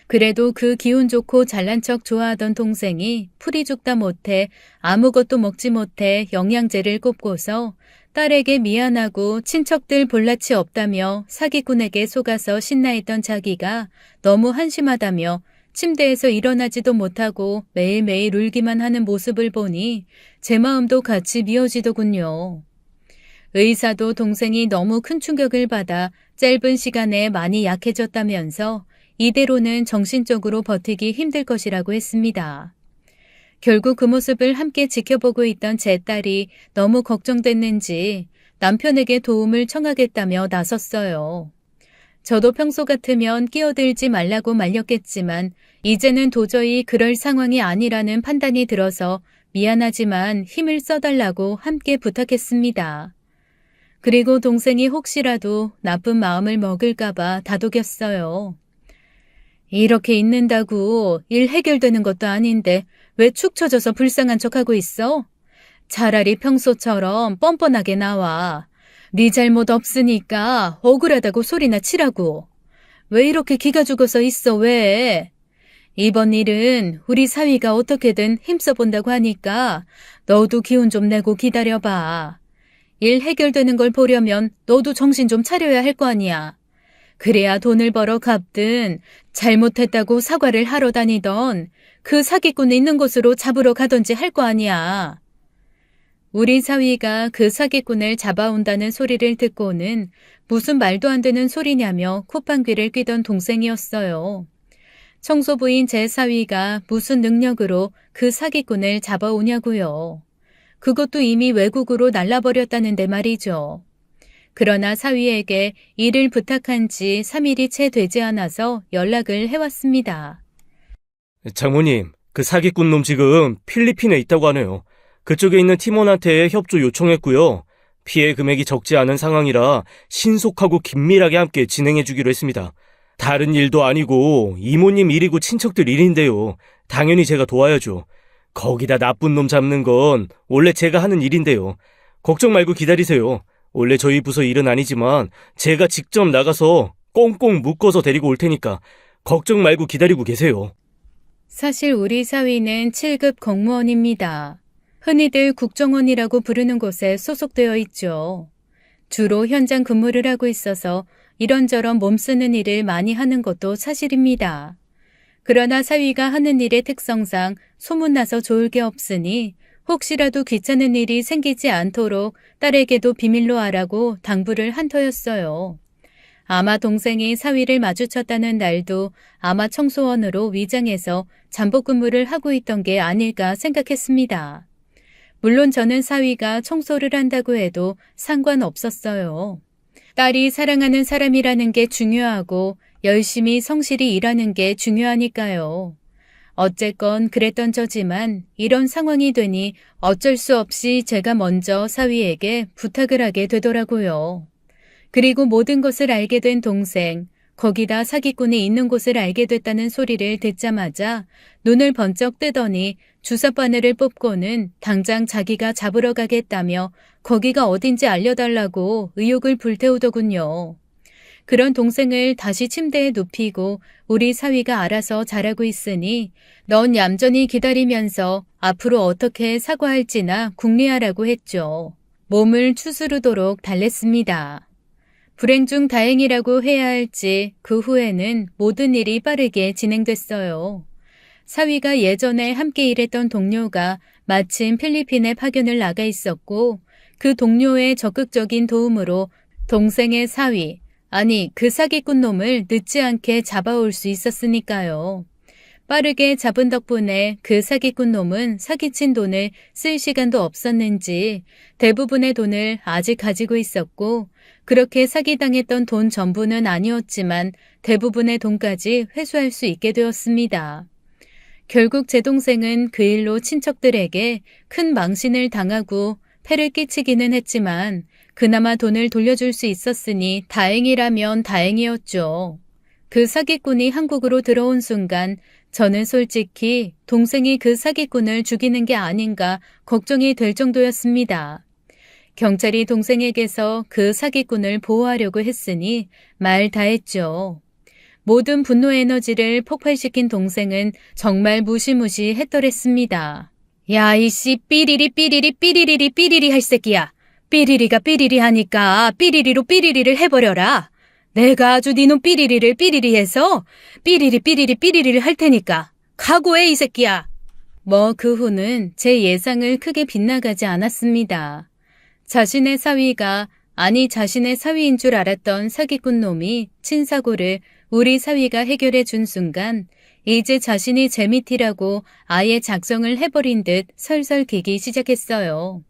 그래도 그 기운 좋고 잘난 척 좋아하던 동생이 풀이 죽다 못해 아무것도 먹지 못해 영양제를 꼽고서 딸에게 미안하고 친척들 볼낯이 없다며 사기꾼에게 속아서 신나했던 자기가 너무 한심하다며 침대에서 일어나지도 못하고 매일매일 울기만 하는 모습을 보니 제 마음도 같이 미어지더군요. 의사도 동생이 너무 큰 충격을 받아 짧은 시간에 많이 약해졌다면서 이대로는 정신적으로 버티기 힘들 것이라고 했습니다. 결국 그 모습을 함께 지켜보고 있던 제 딸이 너무 걱정됐는지 남편에게 도움을 청하겠다며 나섰어요. 저도 평소 같으면 끼어들지 말라고 말렸겠지만 이제는 도저히 그럴 상황이 아니라는 판단이 들어서 미안하지만 힘을 써달라고 함께 부탁했습니다. 그리고 동생이 혹시라도 나쁜 마음을 먹을까봐 다독였어요. 이렇게 있는다고 일 해결되는 것도 아닌데 왜 축 처져서 불쌍한 척하고 있어? 차라리 평소처럼 뻔뻔하게 나와. 네 잘못 없으니까 억울하다고 소리나 치라고. 왜 이렇게 기가 죽어서 있어, 왜? 이번 일은 우리 사위가 어떻게든 힘써본다고 하니까 너도 기운 좀 내고 기다려봐. 일 해결되는 걸 보려면 너도 정신 좀 차려야 할 거 아니야. 그래야 돈을 벌어 갚든 잘못했다고 사과를 하러 다니던 그 사기꾼 있는 곳으로 잡으러 가던지 할 거 아니야. 우리 사위가 그 사기꾼을 잡아온다는 소리를 듣고는 무슨 말도 안 되는 소리냐며 콧방귀를 뀌던 동생이었어요. 청소부인 제 사위가 무슨 능력으로 그 사기꾼을 잡아오냐고요. 그것도 이미 외국으로 날라버렸다는데 말이죠. 그러나 사위에게 일을 부탁한 지 3일이 채 되지 않아서 연락을 해왔습니다. 장모님, 그 사기꾼 놈 지금 필리핀에 있다고 하네요. 그쪽에 있는 팀원한테 협조 요청했고요. 피해 금액이 적지 않은 상황이라 신속하고 긴밀하게 함께 진행해주기로 했습니다. 다른 일도 아니고 이모님 일이고 친척들 일인데요. 당연히 제가 도와야죠. 거기다 나쁜 놈 잡는 건 원래 제가 하는 일인데요. 걱정 말고 기다리세요. 원래 저희 부서 일은 아니지만 제가 직접 나가서 꽁꽁 묶어서 데리고 올 테니까 걱정 말고 기다리고 계세요. 사실 우리 사위는 7급 공무원입니다. 흔히들 국정원이라고 부르는 곳에 소속되어 있죠. 주로 현장 근무를 하고 있어서 이런저런 몸쓰는 일을 많이 하는 것도 사실입니다. 그러나 사위가 하는 일의 특성상 소문나서 좋을 게 없으니 혹시라도 귀찮은 일이 생기지 않도록 딸에게도 비밀로 하라고 당부를 한 터였어요. 아마 동생이 사위를 마주쳤다는 날도 아마 청소원으로 위장해서 잠복 근무를 하고 있던 게 아닐까 생각했습니다. 물론 저는 사위가 청소를 한다고 해도 상관없었어요. 딸이 사랑하는 사람이라는 게 중요하고 열심히 성실히 일하는 게 중요하니까요. 어쨌건 그랬던 저지만 이런 상황이 되니 어쩔 수 없이 제가 먼저 사위에게 부탁을 하게 되더라고요. 그리고 모든 것을 알게 된 동생, 거기다 사기꾼이 있는 곳을 알게 됐다는 소리를 듣자마자 눈을 번쩍 뜨더니 주사바늘을 뽑고는 당장 자기가 잡으러 가겠다며 거기가 어딘지 알려달라고 의욕을 불태우더군요. 그런 동생을 다시 침대에 눕히고 우리 사위가 알아서 잘하고 있으니 넌 얌전히 기다리면서 앞으로 어떻게 사과할지나 궁리하라고 했죠. 몸을 추스르도록 달랬습니다. 불행 중 다행이라고 해야 할지 그 후에는 모든 일이 빠르게 진행됐어요. 사위가 예전에 함께 일했던 동료가 마침 필리핀에 파견을 나가 있었고 그 동료의 적극적인 도움으로 동생의 사위, 아니 그 사기꾼 놈을 늦지 않게 잡아올 수 있었으니까요. 빠르게 잡은 덕분에 그 사기꾼 놈은 사기친 돈을 쓸 시간도 없었는지 대부분의 돈을 아직 가지고 있었고 그렇게 사기당했던 돈 전부는 아니었지만 대부분의 돈까지 회수할 수 있게 되었습니다. 결국 제 동생은 그 일로 친척들에게 큰 망신을 당하고 폐를 끼치기는 했지만 그나마 돈을 돌려줄 수 있었으니 다행이라면 다행이었죠. 그 사기꾼이 한국으로 들어온 순간 저는 솔직히 동생이 그 사기꾼을 죽이는 게 아닌가 걱정이 될 정도였습니다. 경찰이 동생에게서 그 사기꾼을 보호하려고 했으니 말 다했죠. 모든 분노 에너지를 폭발시킨 동생은 정말 무시무시했더랬습니다. 야 이씨 삐리리 삐리리 삐리리리 삐리리 할 새끼야. 삐리리가 삐리리 하니까 삐리리로 삐리리를 해버려라. 내가 아주 니놈 삐리리를 삐리리해서 삐리리 삐리리 삐리리를 할 테니까 각오해 이 새끼야. 뭐 그 후는 제 예상을 크게 빗나가지 않았습니다. 자신의 사위가 아니 자신의 사위인 줄 알았던 사기꾼 놈이 친사고를 우리 사위가 해결해 준 순간 이제 자신이 제 밑이라고 아예 작정을 해버린 듯 설설 기기 시작했어요.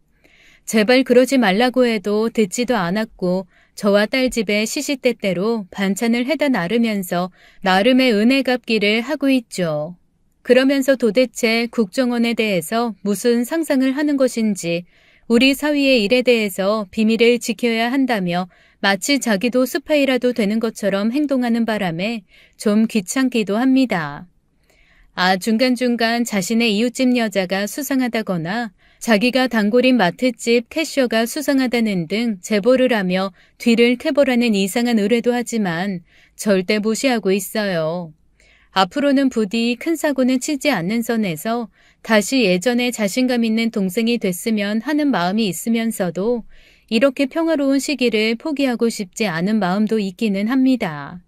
제발 그러지 말라고 해도 듣지도 않았고 저와 딸 집에 시시때때로 반찬을 해다 나르면서 나름의 은혜 갚기를 하고 있죠. 그러면서 도대체 국정원에 대해서 무슨 상상을 하는 것인지 우리 사위의 일에 대해서 비밀을 지켜야 한다며 마치 자기도 스파이라도 되는 것처럼 행동하는 바람에 좀 귀찮기도 합니다. 중간중간 자신의 이웃집 여자가 수상하다거나 자기가 단골인 마트집 캐셔가 수상하다는 등 제보를 하며 뒤를 캐보라는 이상한 의뢰도 하지만 절대 무시하고 있어요. 앞으로는 부디 큰 사고는 치지 않는 선에서 다시 예전에 자신감 있는 동생이 됐으면 하는 마음이 있으면서도 이렇게 평화로운 시기를 포기하고 싶지 않은 마음도 있기는 합니다.